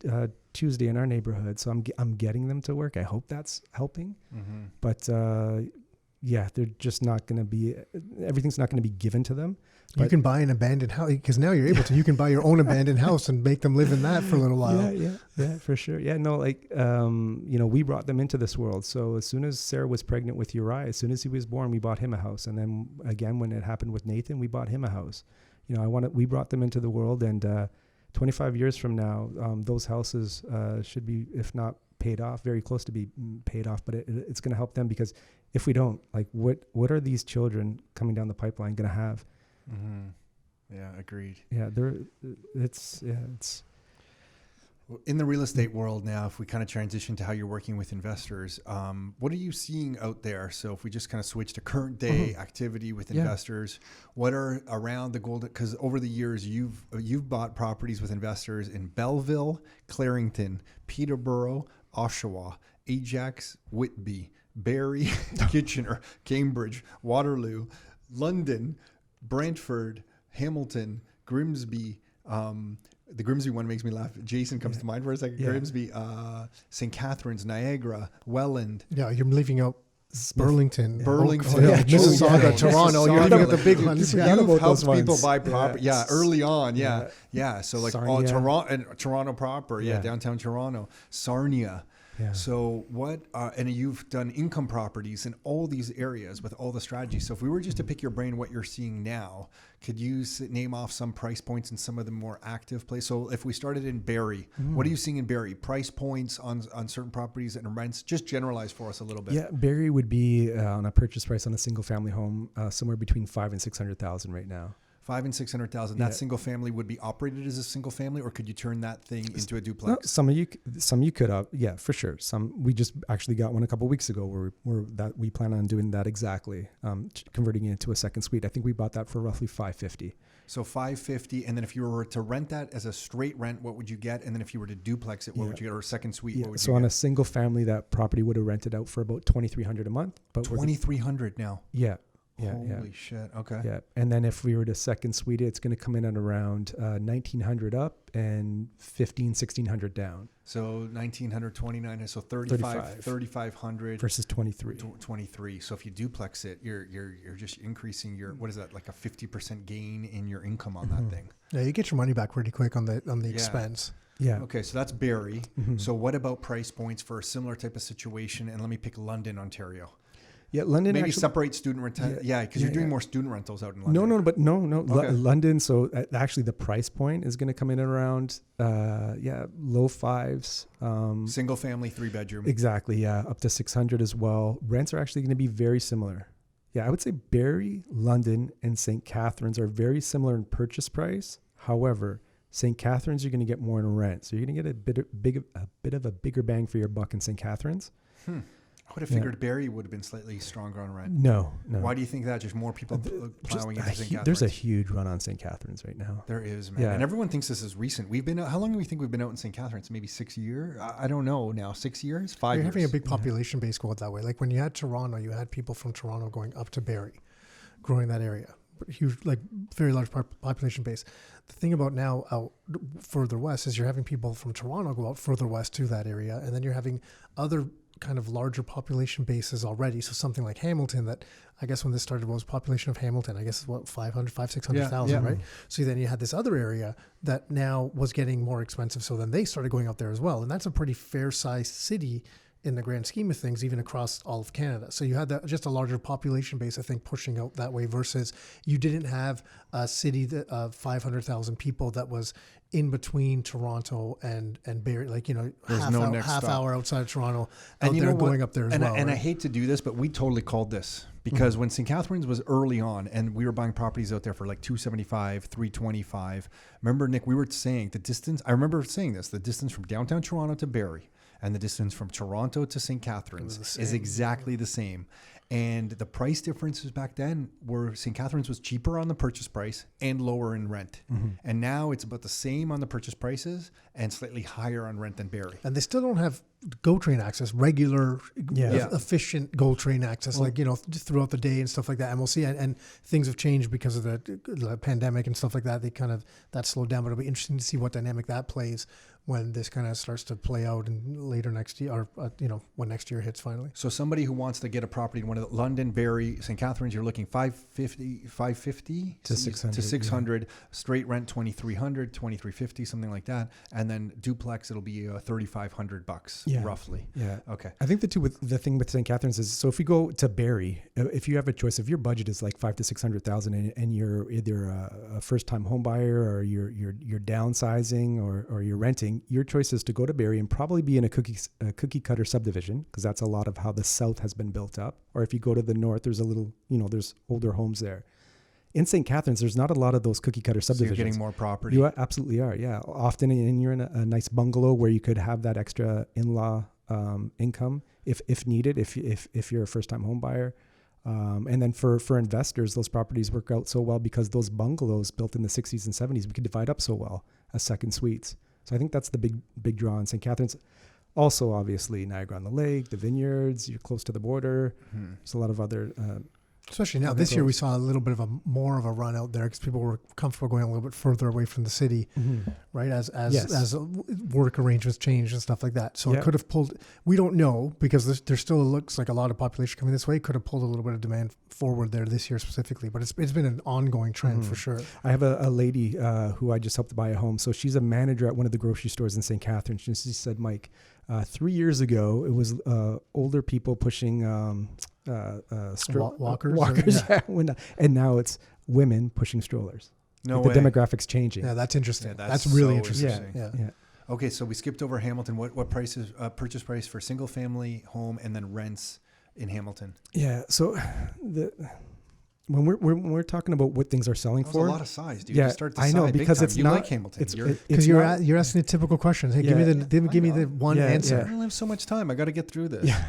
Tuesday in our neighborhood. So I'm getting them to work. I hope that's helping. Mm-hmm. But they're just not going to be. Everything's not going to be given to them. You can buy an abandoned house because now you're able to. You can buy your own abandoned house and make them live in that for a little while. Yeah, for sure. Yeah, no, like we brought them into this world. So as soon as Sarah was pregnant with Uriah, as soon as he was born, we bought him a house, and then again when it happened with Nathan, we bought him a house. We brought them into the world, and 25 years from now, those houses should be, if not paid off, very close to be paid off. But it's going to help them, because if we don't, like, what are these children coming down the pipeline going to have? Mm-hmm. Yeah, agreed. Yeah, it's in the real estate world now. If we kind of transition to how you're working with investors, what are you seeing out there? So if we just kind of switch to current day activity with investors, what are around the gold? Because over the years, you've bought properties with investors in Belleville, Clarington, Peterborough, Oshawa, Ajax, Whitby, Barrie, Kitchener, Cambridge, Waterloo, London, Brantford, Hamilton, Grimsby. The Grimsby one makes me laugh. Jason comes to mind for a second. Yeah. Grimsby, St. Catharines, Niagara, Welland. Yeah, you're leaving out Burlington, Mississauga, Toronto. You're leaving out the big ones. You've helped people buy property. Yeah, early on. Yeah. So like Toronto proper. Yeah, downtown Toronto, Sarnia. Yeah. So what, and you've done income properties in all these areas with all the strategies. So if we were just to pick your brain, what you're seeing now, could you name off some price points in some of the more active places? So if we started in Barrie, what are you seeing in Barrie? Price points on certain properties and rents, just generalize for us a little bit. Yeah, Barrie would be on a purchase price on a single family home, somewhere between $500,000 and $600,000 right now. 500,000 and 600,000. That single family would be operated as a single family, or could you turn that thing into a duplex? No, some you could, yeah, for sure. Some we just actually got one a couple of weeks ago where we plan on doing that exactly, converting it into a second suite. I think we bought that for roughly $550,000. So $550,000, and then if you were to rent that as a straight rent, what would you get? And then if you were to duplex it, what would you get? Or a second suite, what would you get? So on a single family, that property would have rented out for about $2,300 a month. But $2,300 now. Yeah. Holy shit. Okay. Yeah. And then if we were to second suite it, it's going to come in at around $1,900 up and $1,600 down. So $1,929, so $3,500 versus 23. So if you duplex it, you're just increasing your, what is that, like a 50% gain in your income on that thing? Yeah, you get your money back pretty quick on the expense. Yeah. Okay, so that's Barrie. So what about price points for a similar type of situation? And let me pick London, Ontario. Yeah, London. Maybe separate student rental. Yeah, because you're doing more student rentals out in London. No. Okay. London. So actually, the price point is going to come in at around low fives. Single family, 3-bedroom. Exactly. Yeah, up to 600 as well. Rents are actually going to be very similar. Yeah, I would say Barrie, London, and St. Catharines are very similar in purchase price. However, St. Catharines, you're going to get more in rent, so you're going to get a bit of a bigger bang for your buck in St. Catharines. I would have figured Barrie would have been slightly stronger on rent. No. Why do you think that? Just more people plowing into St. Catharines? There's a huge run on St. Catharines right now. There is, man. Yeah. And everyone thinks this is recent. We've been, how long do we think we've been out in St. Catharines? Maybe 6 years? I don't know now. 6 years? 5 years? You're having a big population base go that way. Like when you had Toronto, you had people from Toronto going up to Barrie, growing that area. Huge, like very large population base. The thing about now out further west is you're having people from Toronto go out further west to that area. And then you're having other kind of larger population bases already. So something like Hamilton, that I guess when this started was population of Hamilton, I guess what 600,000, right? So then you had this other area that now was getting more expensive. So then they started going out there as well. And that's a pretty fair sized city in the grand scheme of things, even across all of Canada. So you had just a larger population base, I think, pushing out that way versus you didn't have a city of 500,000 people that was in between Toronto and Barrie, like, half hour outside of Toronto, and they're going up there as well. And I hate to do this, but we totally called this because when St. Catharines was early on and we were buying properties out there for like $275, $325. Remember, Nick, we were saying the distance, I remember saying this, the distance from downtown Toronto to Barrie and the distance from Toronto to St. Catharines is exactly the same. And the price differences back then were St. Catharines was cheaper on the purchase price and lower in rent. And now it's about the same on the purchase prices and slightly higher on rent than Barrie. And they still don't have GO train access, regular, efficient GO train access, throughout the day and stuff like that. And we'll see. And things have changed because of the pandemic and stuff like that. That slowed down, but it'll be interesting to see what dynamic that plays when this kind of starts to play out in later next year, or when next year hits finally. So somebody who wants to get a property in one of the London, Barrie, St. Catharines, you're looking $550 to $600 straight rent $2,300, $2,350, something like that, and then duplex it'll be $3,500 roughly. Yeah. Okay. I think the thing with St. Catharines is, so if we go to Barrie, if you have a choice, if your budget is like $500,000 to $600,000 and you're either a first time home buyer or you're downsizing or you're renting, your choice is to go to Barrie and probably be in a cookie cutter subdivision, because that's a lot of how the South has been built up. Or if you go to the North, there's a little, there's older homes there. In St. Catharines, there's not a lot of those cookie cutter subdivisions. So you're getting more property. You absolutely are, yeah. Often you're in a nice bungalow where you could have that extra in-law income if needed, if you're a first-time home buyer. And then for investors, those properties work out so well because those bungalows built in the 60s and 70s, we could divide up so well as second suites. So I think that's the big draw in St. Catharines. Also, obviously, Niagara-on-the-Lake, the vineyards, you're close to the border. There's a lot of other... Especially now, this year we saw a little bit of more of a run out there because people were comfortable going a little bit further away from the city, right? As work arrangements changed and stuff like that. So it could have pulled. We don't know because there still looks like a lot of population coming this way. Could have pulled a little bit of demand forward there this year specifically, but it's been an ongoing trend for sure. I have a lady who I just helped buy a home. So she's a manager at one of the grocery stores in St. Catharines. And she said, Mike, 3 years ago, it was older people pushing walkers, and now it's women pushing strollers. No like way. The demographics changing. Yeah, that's interesting. Yeah, that's really so interesting. Yeah. Okay, so we skipped over Hamilton. What price is purchase price for single family home and then rents in Hamilton? Yeah. So when we're talking about what things are selling That was for, a lot of size, dude. Yeah, You start to I know, side big because time. it's you not like Hamilton. Because you're asking the typical questions. Hey, give me the one answer. I don't have so much time. I got to get through this. Yeah,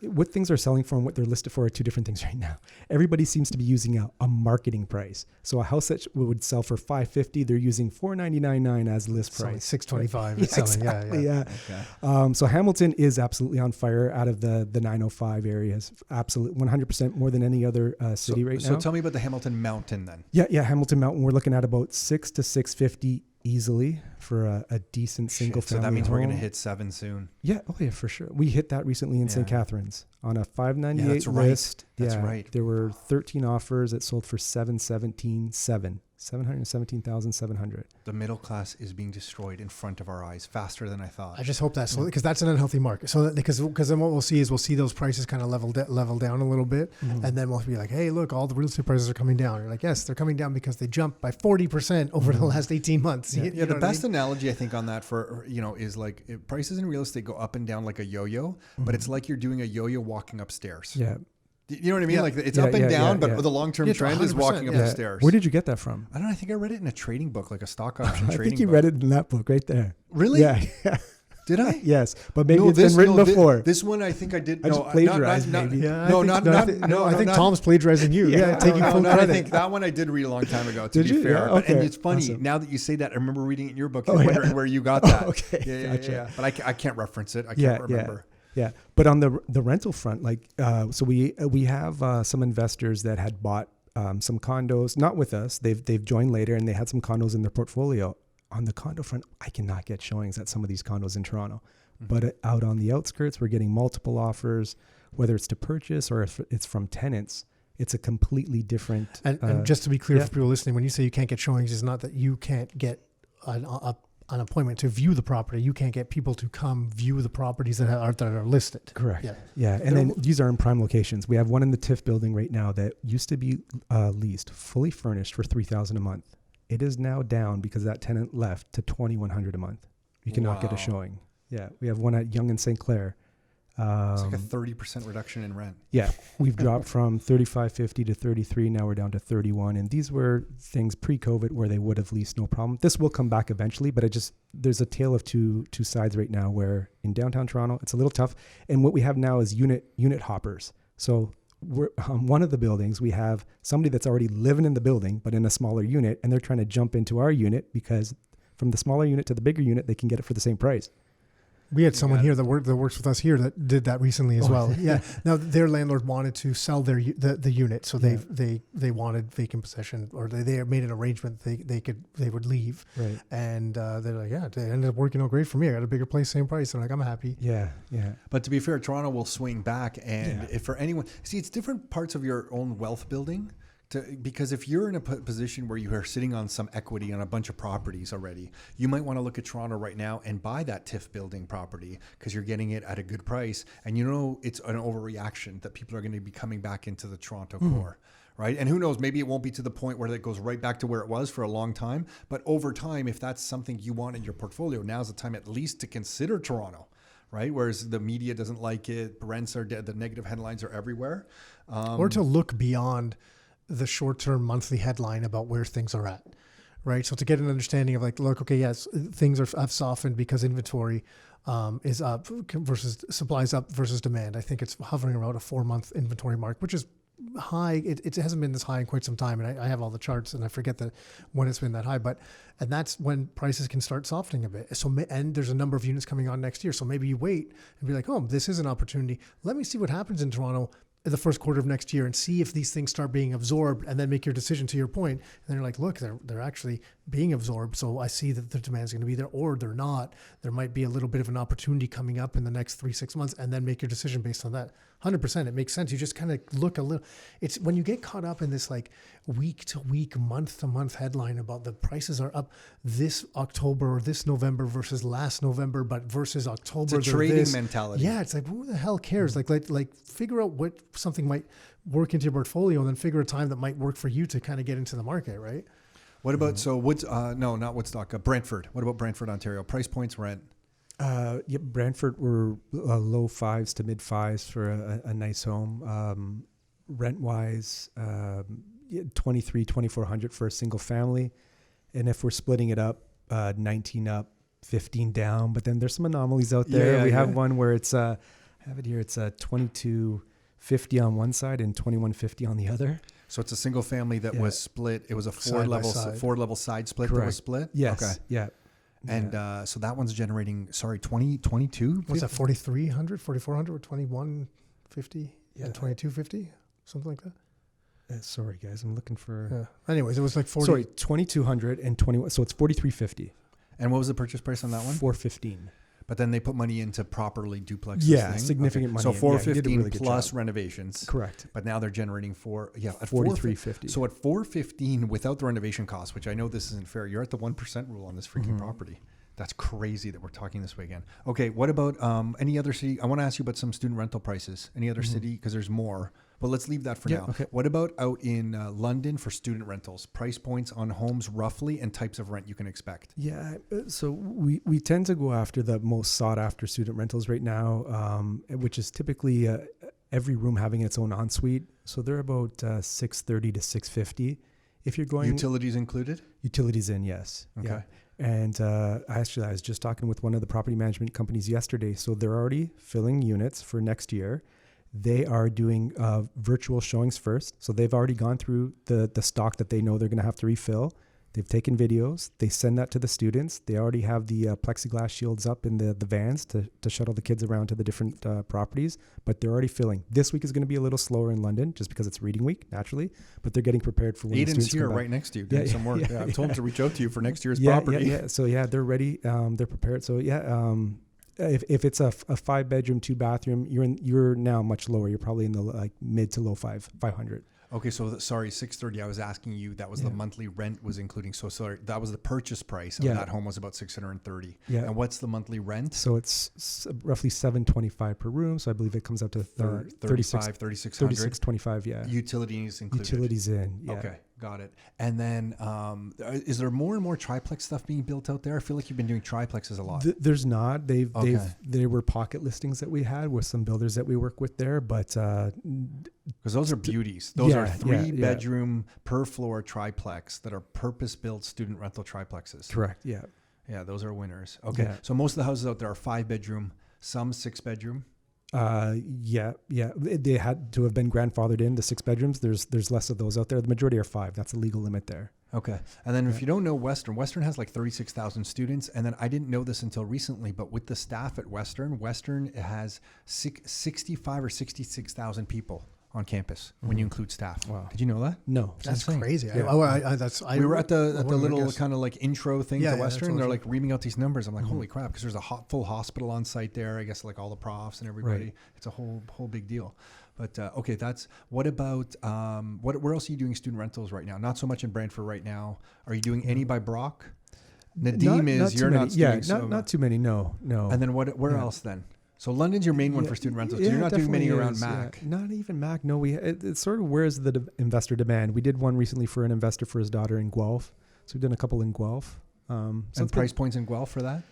what things are selling for and what they're listed for are two different things right now. Everybody seems to be using a marketing price. So a house that would sell for $550, they're using $499.99 as list price. $625 Yeah, is selling. exactly, Yeah. Okay. So Hamilton is absolutely on fire out of the 905 areas. Absolutely, 100% more than any other city right now. So tell me about the Hamilton Mountain then. Yeah, Hamilton Mountain. We're looking at about $600 to $650 easily for a decent single family. So that means home. we're going to hit 7 soon. Yeah, for sure. We hit that recently in St. Catharines on a 598 that's right. list. That's right. There were 13 offers. It sold for 717,700. The middle class is being destroyed in front of our eyes faster than I thought. I just hope that's because that's an unhealthy market. So because then what we'll see is those prices kind of level down a little bit, and then we'll be like, hey, look, all the real estate prices are coming down. You're like, yes, they're coming down because they jumped by 40% over the last 18 months. Yeah, the best analogy I think on that for is like prices in real estate go up and down like a yo-yo, but it's like you're doing a yo-yo walking upstairs. Yeah. You know what I mean? Yeah. Like it's up and down, but the long-term Yeah, trend is 100%, walking up the stairs. Where did you get that from? I don't know. I think I read it in a trading book, like a stock option I trading think you book. read it in that book right there. Really? Yeah. Did I? Yes, but maybe it's been written before. This one I think I did. I just plagiarized maybe. Yeah, I think Tom's plagiarizing you. Yeah, taking full credit. I think that one I did read a long time ago. To Did be you? fair, Yeah, okay. And it's funny Awesome. now that you say that. I remember reading it in your book. I'm wondering where you got that. Okay, Yeah. gotcha. But I can't reference it. I can't remember. Yeah, but on the rental front, like so we have some investors that had bought some condos, not with us. They've joined later, and they had some condos in their portfolio. On the condo front, I cannot get showings at some of these condos in Toronto, but out on the outskirts, we're getting multiple offers, whether it's to purchase or if it's from tenants. It's a completely different. And just to be clear for people listening, when you say you can't get showings, it's not that you can't get an appointment to view the property. You can't get people to come view the properties that are listed. Correct. Yeah. Yeah. And then these are in prime locations. We have one in the TIFF building right now that used to be leased, fully furnished for $3,000 a month. It is now down because that tenant left to $2,100 a month. You cannot get a showing. Yeah. We have one at Yonge and St. Clair. It's like a 30% reduction in rent. Yeah, we've dropped from $35.50 to $33. Now we're down to $31. And these were things pre-COVID where they would have leased no problem. This will come back eventually, but there's a tale of two sides right now where in downtown Toronto, it's a little tough. And what we have now is unit hoppers. So we're on one of the buildings, we have somebody that's already living in the building, but in a smaller unit, and they're trying to jump into our unit because from the smaller unit to the bigger unit, they can get it for the same price. We had someone here that works with us here that did that recently as well. Yeah. Now their landlord wanted to sell the unit, so they wanted vacant possession, or they made an arrangement they would leave. Right. And they're like, yeah, it ended up working out great for me. I got a bigger place, same price. They're like, I'm happy. Yeah. But to be fair, Toronto will swing back, and if for anyone, see, it's different parts of your own wealth building. Because if you're in a position where you are sitting on some equity on a bunch of properties already, you might want to look at Toronto right now and buy that TIFF building property because you're getting it at a good price. And it's an overreaction that people are going to be coming back into the Toronto core, right? And who knows, maybe it won't be to the point where that goes right back to where it was for a long time. But over time, if that's something you want in your portfolio, now's the time at least to consider Toronto. Right, whereas the media doesn't like it, rents are dead, the negative headlines are everywhere. Or to look beyond the short-term monthly headline about where things are at, right? So to get an understanding of like, look, okay, yes, things have softened because inventory is up versus supplies up versus demand. I think it's hovering around a 4-month inventory mark, which is high. It hasn't been this high in quite some time. And I have all the charts and I forget when it's been that high, and that's when prices can start softening a bit. So, and there's a number of units coming on next year. So maybe you wait and be like, oh, this is an opportunity. Let me see what happens in Toronto the first quarter of next year and see if these things start being absorbed, and then make your decision to your point. And then you're like, look, they're actually being absorbed. So I see that the demand is going to be there, or they're not. There might be a little bit of an opportunity coming up in the next 3-6 months, and then make your decision based on that. 100%. It makes sense. You just kind of look a little. It's when you get caught up in this like week to week, month to month headline about the prices are up this October or this November versus last November, but versus October. It's a trading mentality. Yeah, it's like who the hell cares? Like figure out what something might work into your portfolio, and then figure a time that might work for you to kind of get into the market, right? What about not Woodstock, Brantford? What about Brantford, Ontario? Price points, rent. Brantford were low 5s to mid 5s for a nice home. Rent wise, 2,400 for a single family, and if we're splitting it up, 19 up, 15 down. But then there's some anomalies out there. We have one where it's I have it here. It's 2,250 on one side and 2,150 on the other. So it's a single family that was split. It was a four level side split. Correct. That was split. Yes. Okay. Yeah. And so that one's generating, 22? What's that, 4,300, 4,400 or 2,150 and 2,250? Something like that? Sorry, guys. I'm looking for... Yeah. Anyways, it was like 40... Sorry, 2,200 and 21. So it's 4,350. And what was the purchase price on that one? 415. But then they put money into properly duplex. Yeah, significant money. So 415 plus renovations. Correct. But now they're generating at 4,350. So at 415 without the renovation costs, which I know this isn't fair. You're at the 1% rule on this freaking property. That's crazy that we're talking this way again. Okay, what about any other city? I want to ask you about some student rental prices. Any other city? Because there's more. But let's leave that for now. Okay. What about out in London for student rentals? Price points on homes roughly and types of rent you can expect. Yeah, so we tend to go after the most sought after student rentals right now, which is typically every room having its own ensuite. So they're about $630 to $650. If you're going utilities included? Utilities in, yes. Okay. Yeah. And I was just talking with one of the property management companies yesterday. So they're already filling units for next year. They are doing virtual showings first. So they've already gone through the stock that they know they're going to have to refill. They've taken videos. They send that to the students. They already have the plexiglass shields up in the vans to shuttle the kids around to the different properties. But they're already filling. This week is going to be a little slower in London just because it's reading week, naturally. But they're getting prepared for when the students here come back. right next to you doing some work. Yeah, I've told him to reach out to you for next year's property. Yeah. So, they're ready. They're prepared. So, if it's a 5-bedroom, 2-bathroom, you're now much lower. You're probably in the mid to low 500. Okay, so sorry, 630. I was asking you. That was the monthly rent was including. So sorry, that was the purchase price. And that home was about 630. Yeah. And what's the monthly rent? So it's roughly $725 per room. So I believe it comes out to 3625. Yeah. Utilities included. Utilities in. Yeah. Okay, got it. And then is there more and more triplex stuff being built out there? I feel like you've been doing triplexes a lot. There's not. There were pocket listings that we had with some builders that we work with there, but because those are beauties. Those are 3-bedroom per floor triplex that are purpose-built student rental triplexes. Correct. Yeah. Yeah, those are winners. Okay, so most of the houses out there are 5-bedroom, some 6-bedroom. They had to have been grandfathered in the 6 bedrooms. There's less of those out there. The majority are 5. That's the legal limit there. Okay. And then if you don't know Western has like 36,000 students. And then I didn't know this until recently, but with the staff at Western has 65 or 66,000 people on campus when you include staff. Wow. Did you know that? No. That's crazy. Yeah. We were at the little kind of like intro thing to Western. They're like reaming out these numbers. I'm like, holy crap, because there's a full hospital on site there. I guess like all the profs and everybody. Right. It's a whole big deal. But okay, what about where else are you doing student rentals right now? Not so much in Brantford right now. Are you doing any by Brock? Nadeem not too many. No. And then where else then? So London's your main one for student rentals. So you're not doing many around Mac. Yeah. Not even Mac. No, it's sort of where's the investor demand. We did one recently for an investor for his daughter in Guelph. So we've done a couple in Guelph. And price points in Guelph for that?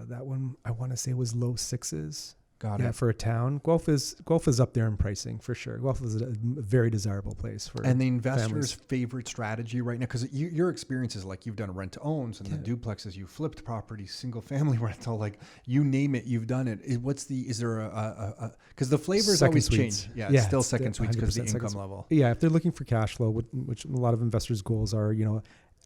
That one I want to say was low 6s. Got it. Yeah, for a town. Guelph is up there in pricing for sure. Guelph is a very desirable place for and the investor's families. Favorite strategy right now, because your experience is like you've done rent to owns and the duplexes, you flipped properties, single family rental, like you name it, you've done it. Is there a because the flavors second always suites. change. Yeah, it's still second suites because of the income level. Yeah, if they're looking for cash flow, which a lot of investors' goals are,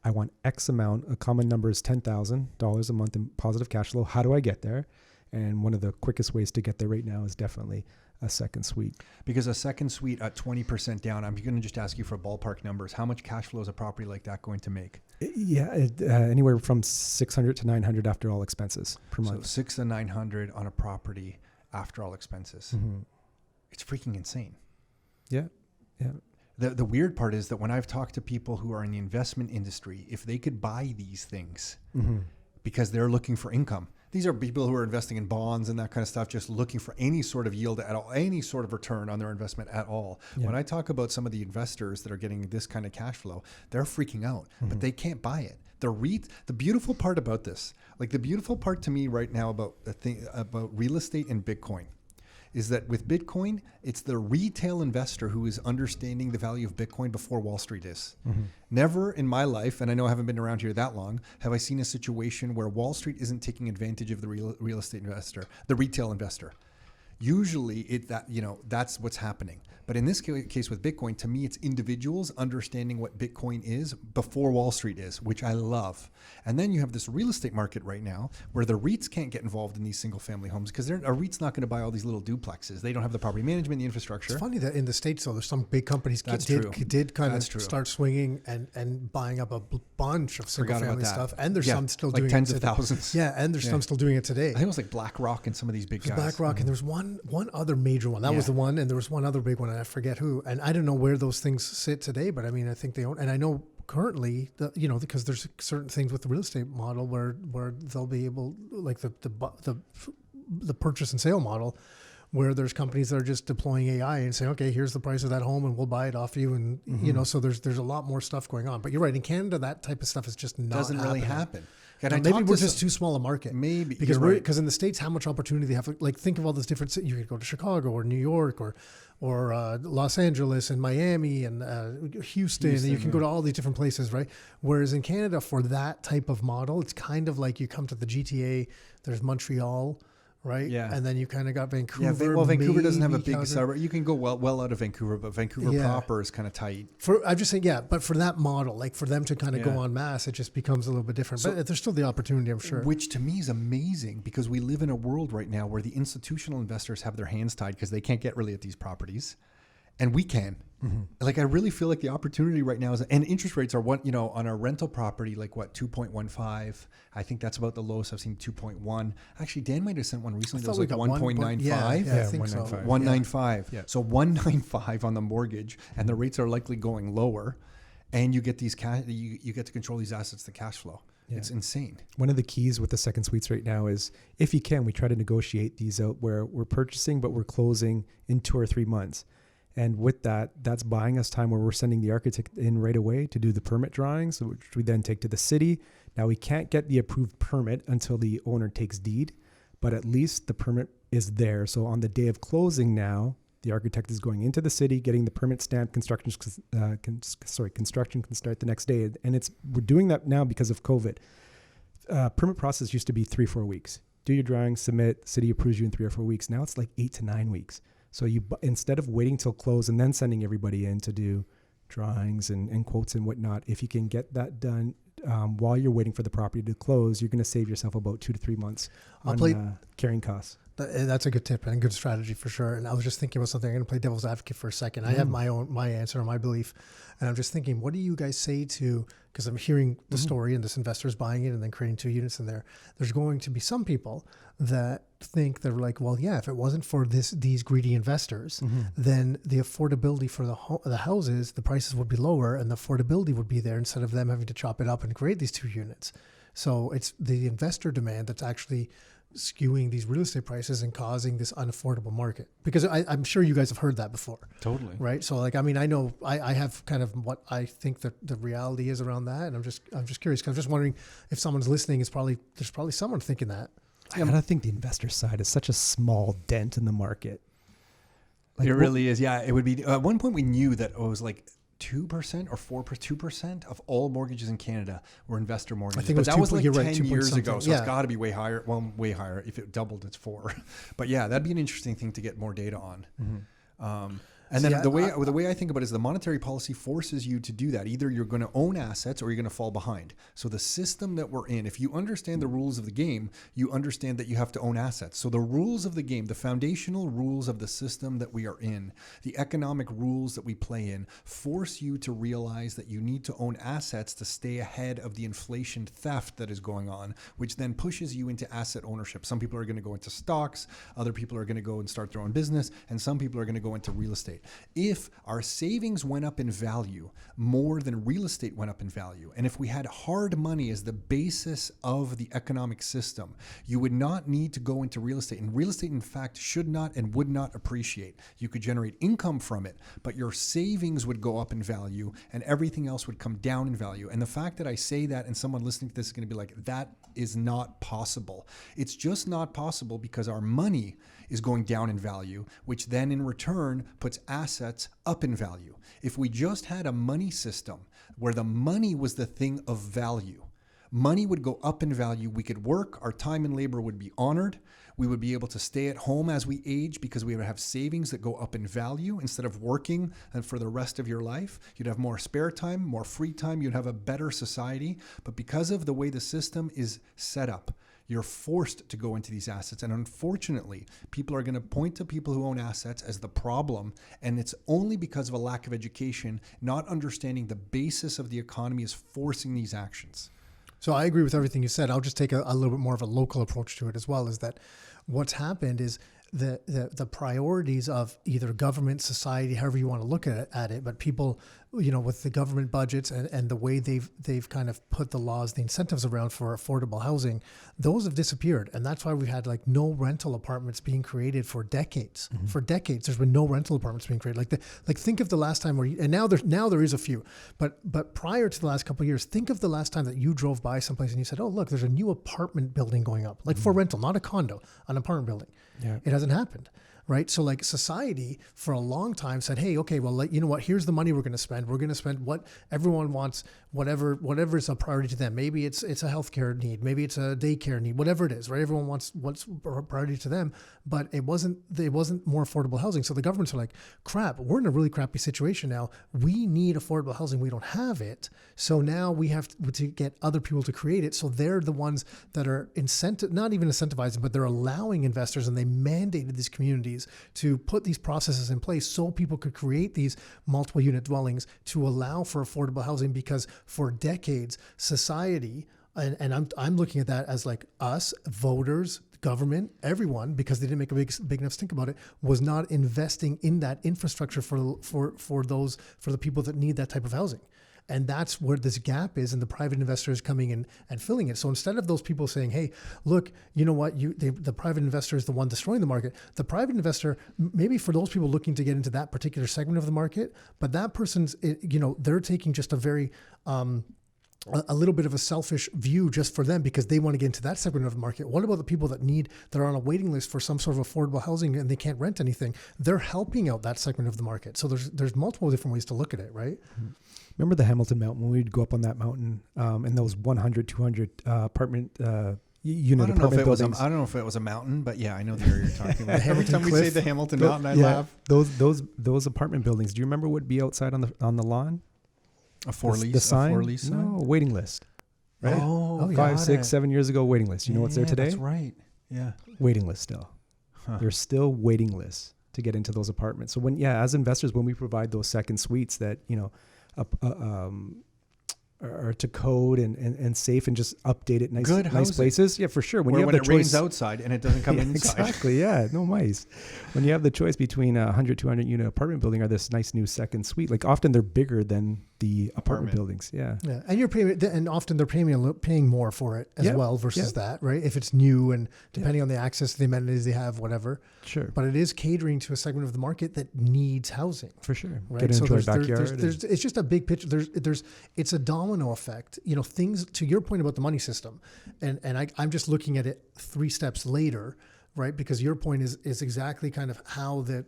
I want X amount. A common number is $10,000 a month in positive cash flow. How do I get there? And one of the quickest ways to get there right now is definitely a second suite. Because a second suite at 20% down, I'm going to just ask you for ballpark numbers. How much cash flow is a property like that going to make? Yeah, anywhere from $600 to $900 after all expenses per month. So $600 to $900 on a property after all expenses. Mm-hmm. It's freaking insane. Yeah. Yeah. The weird part is that when I've talked to people who are in the investment industry, if they could buy these things because they're looking for income, these are people who are investing in bonds and that kind of stuff, just looking for any sort of yield at all, any sort of return on their investment at all. Yeah. When I talk about some of the investors that are getting this kind of cash flow, they're freaking out, but they can't buy it. The beautiful part about this, like the beautiful part to me right now about about real estate and Bitcoin, is that with Bitcoin, it's the retail investor who is understanding the value of Bitcoin before Wall Street is. Never in my life, and I know I haven't been around here that long, have I seen a situation where Wall Street isn't taking advantage of the real estate investor, the retail investor. Usually that's what's happening. But in this case with Bitcoin, to me, it's individuals understanding what Bitcoin is before Wall Street is, which I love. And then you have this real estate market right now where the REITs can't get involved in these single family homes because a REIT's not going to buy all these little duplexes. They don't have the property management, the infrastructure. It's funny that in the States, though, there's some big companies did kind of start swinging and buying up a bunch of single family stuff. And there's some still doing tens it. of thousands. Yeah, and there's some still doing it today. I think it was like BlackRock and some of these big guys. BlackRock, and there's one other major one. That was the one, and there was one other big one, and I forget who. And I don't know where those things sit today, but I mean, I think they own. And I know currently, because there's certain things with the real estate model where they'll be able, like the purchase and sale model, where there's companies that are just deploying AI and saying, okay, here's the price of that home, and we'll buy it off you, and so there's a lot more stuff going on. But you're right, in Canada, that type of stuff is just not doesn't really happen. Maybe we're just too small a market. Maybe because in the States, how much opportunity they have. Like think of all those different cities. You could go to Chicago or New York or Los Angeles and Miami and Houston, and you can go to all these different places, right? Whereas in Canada, for that type of model, it's kind of like you come to the GTA. There's Montreal. Right. Yeah. And then you kind of got Vancouver. Yeah. Well, Vancouver doesn't have a big suburb. You can go well out of Vancouver, but Vancouver proper is kind of tight. I'm just saying, but for that model, like for them to kind of go en masse, it just becomes a little bit different. But there's still the opportunity, I'm sure. Which to me is amazing because we live in a world right now where the institutional investors have their hands tied because they can't get really at these properties. And we can. Like, I really feel like the opportunity right now is, and interest rates are on a rental property, like 2.15. I think that's about the lowest I've seen, 2.1. Actually, Dan might have sent one recently that was like 1.95. Yeah, I think 195. So. 195. Yeah. So 195 on the mortgage, and the rates are likely going lower, and you get these you get to control these assets, the cash flow. Yeah. It's insane. One of the keys with the second suites right now is, if you can, we try to negotiate these out where we're purchasing, but we're closing in 2 or 3 months. And with that, that's buying us time where we're sending the architect in right away to do the permit drawings, which we then take to the city. Now, we can't get the approved permit until the owner takes deed, but at least the permit is there. So on the day of closing now, the architect is going into the city, getting the permit stamped, construction can start the next day. And we're doing that now because of COVID. Permit process used to be 3-4 weeks. Do your drawings, submit, city approves you in 3 or 4 weeks. Now it's like 8 to 9 weeks. So instead of waiting till close and then sending everybody in to do drawings and quotes and whatnot, if you can get that done while you're waiting for the property to close, you're going to save yourself about 2 to 3 months on carrying costs. That's a good tip and a good strategy for sure. And I was just thinking about something. I'm going to play devil's advocate for a second. I have my answer, my belief. And I'm just thinking, what do you guys say to, because I'm hearing the story and this investor's buying it and then creating 2 units in there. There's going to be some people that think they're like, well, yeah, if it wasn't for these greedy investors, then the affordability for the houses, the prices would be lower and the affordability would be there instead of them having to chop it up and create these 2 units. So it's the investor demand that's actually skewing these real estate prices and causing this unaffordable market, because I'm sure you guys have heard that before. Totally. Right. So like, I mean, I know I have kind of what I think that the reality is around that. And I'm just curious, because I'm just wondering if someone's listening, there's probably someone thinking that. And I think the investor side is such a small dent in the market. Like, it really is. Yeah. It would be, at one point we knew that it was like 2% or 2% of all mortgages in Canada were investor mortgages. I think that was like 10 years ago. So yeah. It's got to be way higher. Well, way higher. If it doubled, it's 4. But yeah, that'd be an interesting thing to get more data on. And then the way I think about it is the monetary policy forces you to do that. Either you're going to own assets or you're going to fall behind. So the system that we're in, if you understand the rules of the game, you understand that you have to own assets. So the rules of the game, the foundational rules of the system that we are in, the economic rules that we play in, force you to realize that you need to own assets to stay ahead of the inflation theft that is going on, which then pushes you into asset ownership. Some people are going to go into stocks, other people are going to go and start their own business, and some people are going to go into real estate. If our savings went up in value more than real estate went up in value, and if we had hard money as the basis of the economic system, you would not need to go into real estate. And real estate, in fact, should not and would not appreciate. You could generate income from it, but your savings would go up in value and everything else would come down in value. And the fact that I say that and someone listening to this is going to be like, that is not possible. It's just not possible because our money is going down in value, which then in return puts assets up in value. If we just had a money system where the money was the thing of value, money would go up in value. We could work, our time and labor would be honored. We would be able to stay at home as we age because we would have savings that go up in value instead of working for the rest of your life. You'd have more spare time, more free time. You'd have a better society. But because of the way the system is set up, you're forced to go into these assets. And unfortunately, people are going to point to people who own assets as the problem. And it's only because of a lack of education, not understanding the basis of the economy is forcing these actions. So I agree with everything you said. I'll just take a little bit more of a local approach to it as well, is that what's happened is the priorities of either government, society, however you want to look at it, but people, with the government budgets and the way they've kind of put the laws, the incentives around for affordable housing, those have disappeared. And that's why we've had like no rental apartments being created for decades. Mm-hmm. For decades, there's been no rental apartments being created. Think of the last time and now there is a few, but prior to the last couple of years, think of the last time that you drove by someplace and you said, oh, look, there's a new apartment building going up, like for rental, not a condo, an apartment building. Yeah. It hasn't happened. Right. So like society for a long time said, hey, okay, well, you know what? Here's the money we're going to spend. We're going to spend what everyone wants, whatever is a priority to them. Maybe it's a healthcare need. Maybe it's a daycare need, whatever it is. Right. Everyone wants what's a priority to them. But it wasn't more affordable housing. So the governments are like, crap, we're in a really crappy situation now. We need affordable housing. We don't have it. So now we have to get other people to create it. So they're the ones that are not even incentivizing, but they're allowing investors, and they mandated these communities to put these processes in place so people could create these multiple unit dwellings to allow for affordable housing. Because for decades, society, and I'm looking at that as like us, voters, government, everyone, because they didn't make a big enough stink about it, was not investing in that infrastructure for the people that need that type of housing. And that's where this gap is, and the private investor is coming in and filling it. So instead of those people saying, hey, look, you know what, the private investor is the one destroying the market, the private investor, maybe for those people looking to get into that particular segment of the market, but that person's, they're taking just a very, a little bit of a selfish view just for them because they want to get into that segment of the market. What about the people that are on a waiting list for some sort of affordable housing and they can't rent anything? They're helping out that segment of the market. So there's multiple different ways to look at it, right? Mm-hmm. Remember the Hamilton Mountain when we'd go up on that mountain and those 100, 200 apartment unit apartment buildings? I don't know if it was a mountain, but yeah, I know the area you're talking about. Every time we say the Hamilton Mountain, I laugh. Those apartment buildings. Do you remember what would be outside on the lawn? A for lease. The sign? A for lease sign? No, waiting list. Right? Oh, 5, 6, 7 years ago, waiting list. You know what's there today? That's right. Yeah. Waiting list still. Huh. There's still waiting lists to get into those apartments. So as investors, when we provide those second suites that, are to code and safe and just update it, nice places. Yeah, for sure. When it rains outside and it doesn't come inside. Exactly. Yeah. No mice. When you have the choice between a 100, 200 unit apartment building or this nice new second suite, like often they're bigger than the apartment buildings. Yeah. Yeah. And you're paying, and often they're paying more for it as well versus that, right? If it's new and depending on the access to the amenities they have, whatever. Sure. But it is catering to a segment of the market that needs housing. For sure. Right. Get into a backyard. It's just a big picture. It's a domino effect. Things, to your point about the money system, and I'm just looking at it 3 steps later, right? Because your point is exactly kind of how the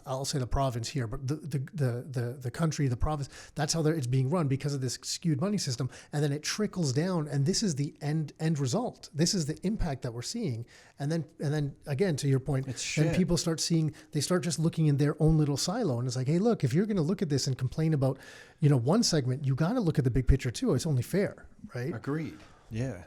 I'll say the province here, but the country, the province, that's how it's being run because of this skewed money system, and then it trickles down, and this is the end result. This is the impact that we're seeing, and then again, to your point, then people start just looking in their own little silo, and it's like, hey, look, if you're going to look at this and complain about, one segment, you got to look at the big picture too. It's only fair, right? Agreed. Yeah.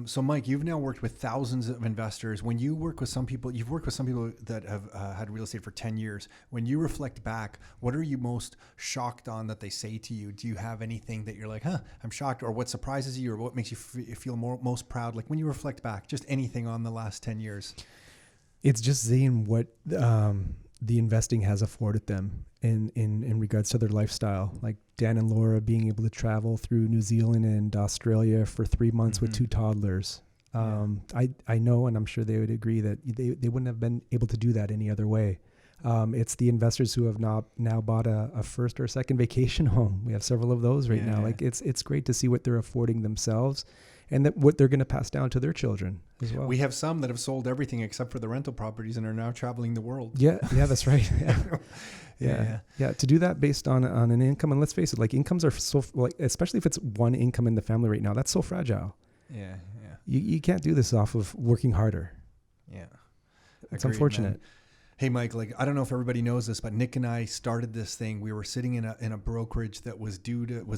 So Mike, you've now worked with thousands of investors. When you work with some people, you've worked with some people that have had real estate for 10 years. When you reflect back, what are you most shocked on that they say to you? Do you have anything that you're like, I'm shocked, or what surprises you, or what makes you feel most proud? Like when you reflect back, just anything on the last 10 years. It's just seeing what the investing has afforded them in regards to their lifestyle. Like Dan and Laura being able to travel through New Zealand and Australia for 3 months with 2 toddlers. I know, and I'm sure they would agree, that they wouldn't have been able to do that any other way. It's the investors who have now bought a first or second vacation home. We have several of those right now. Like it's great to see what they're affording themselves, and that what they're going to pass down to their children as well. We have some that have sold everything except for the rental properties and are now traveling the world. Yeah, that's right. Yeah. To do that based on an income, and let's face it, like incomes are so, like, especially if it's one income in the family right now, that's so fragile. Yeah. You can't do this off of working harder. Yeah. It's unfortunate. Man. Hey, Mike, like, I don't know if everybody knows this, but Nick and I started this thing. We were sitting in a brokerage that was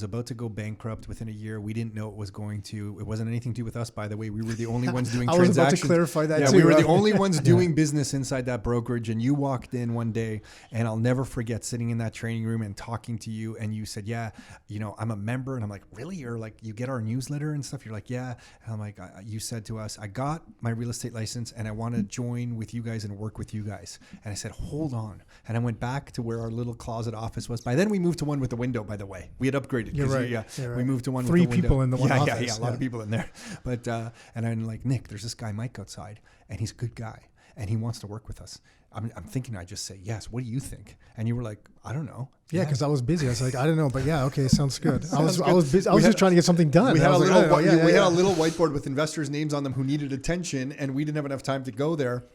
about to go bankrupt within a year. We didn't know it was going to. It wasn't anything to do with us, by the way. We were the only ones doing transactions. I was about to clarify that too. We were the only ones doing business inside that brokerage. And you walked in one day, and I'll never forget sitting in that training room and talking to you. And you said, I'm a member. And I'm like, really? You're like, you get our newsletter and stuff? You're like, yeah. And I'm like, you said to us, I got my real estate license and I want to join with you guys and work with you guys. And I said, hold on. And I went back to where our little closet office was. By then we moved to one with the window, by the way. We had upgraded. You're right. We moved to one 3 with the window. people in the one office. Yeah, a lot of people in there. But, and I'm like, Nick, there's this guy, Mike, outside, and he's a good guy and he wants to work with us. I'm thinking I just say yes. What do you think? And you were like, I don't know. Yeah, because I was busy. I was like, I don't know, but yeah, okay, sounds good. I was busy. I was just trying to get something done. We had a little whiteboard with investors' names on them who needed attention, and we didn't have enough time to go there.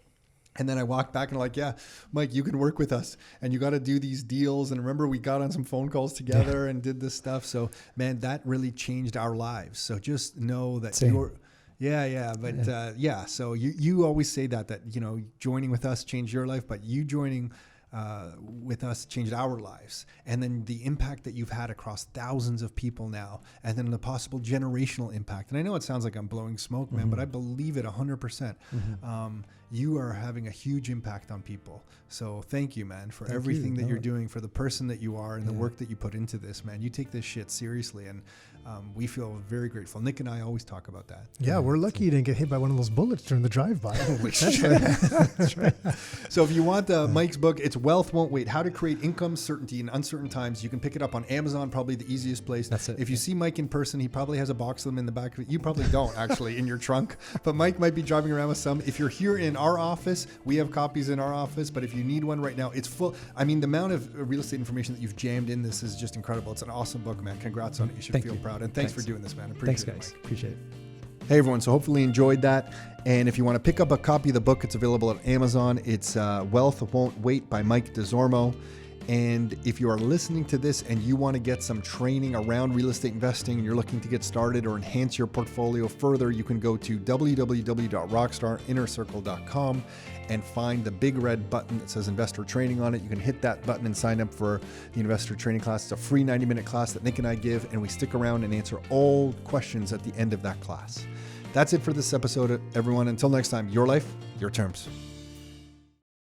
And then I walked back and like, yeah, Mike, you can work with us and you got to do these deals. And remember, we got on some phone calls together and did this stuff. So, man, that really changed our lives. So just know that you're. So you always say that, joining with us changed your life, but you joining with us changed our lives. And then the impact that you've had across thousands of people now, and then the possible generational impact. And I know it sounds like I'm blowing smoke, man, but I believe it 100%. You are having a huge impact on people. So thank you, man, for everything that you're doing, for the person that you are and the work that you put into this, man. You take this shit seriously, and we feel very grateful. Nick and I always talk about that. Yeah, we're lucky you didn't get hit by one of those bullets during the drive-by. Holy shit. That's right. So if you want Mike's book, it's Wealth Won't Wait, How to Create Income Certainty in Uncertain Times. You can pick it up on Amazon, probably the easiest place. That's it. If you see Mike in person, he probably has a box of them in the back of it. You probably don't, actually, in your trunk. But Mike might be driving around with some. If you're here in our office, we have copies in our office. But if you need one right now, it's full. I mean, the amount of real estate information that you've jammed in this is just incredible. It's an awesome book, man. Congrats on it. You should feel proud. And thanks for doing this, man. Thanks, guys. Appreciate it. Hey, everyone. So hopefully you enjoyed that. And if you want to pick up a copy of the book, it's available at Amazon. It's Wealth Won't Wait by Mike Desormeaux. And if you are listening to this and you want to get some training around real estate investing and you're looking to get started or enhance your portfolio further, you can go to www.rockstarinnercircle.com and find the big red button that says Investor Training on it. You can hit that button and sign up for the Investor Training class. It's a free 90-minute class that Nick and I give, and we stick around and answer all questions at the end of that class. That's it for this episode, everyone. Until next time, your life, your terms.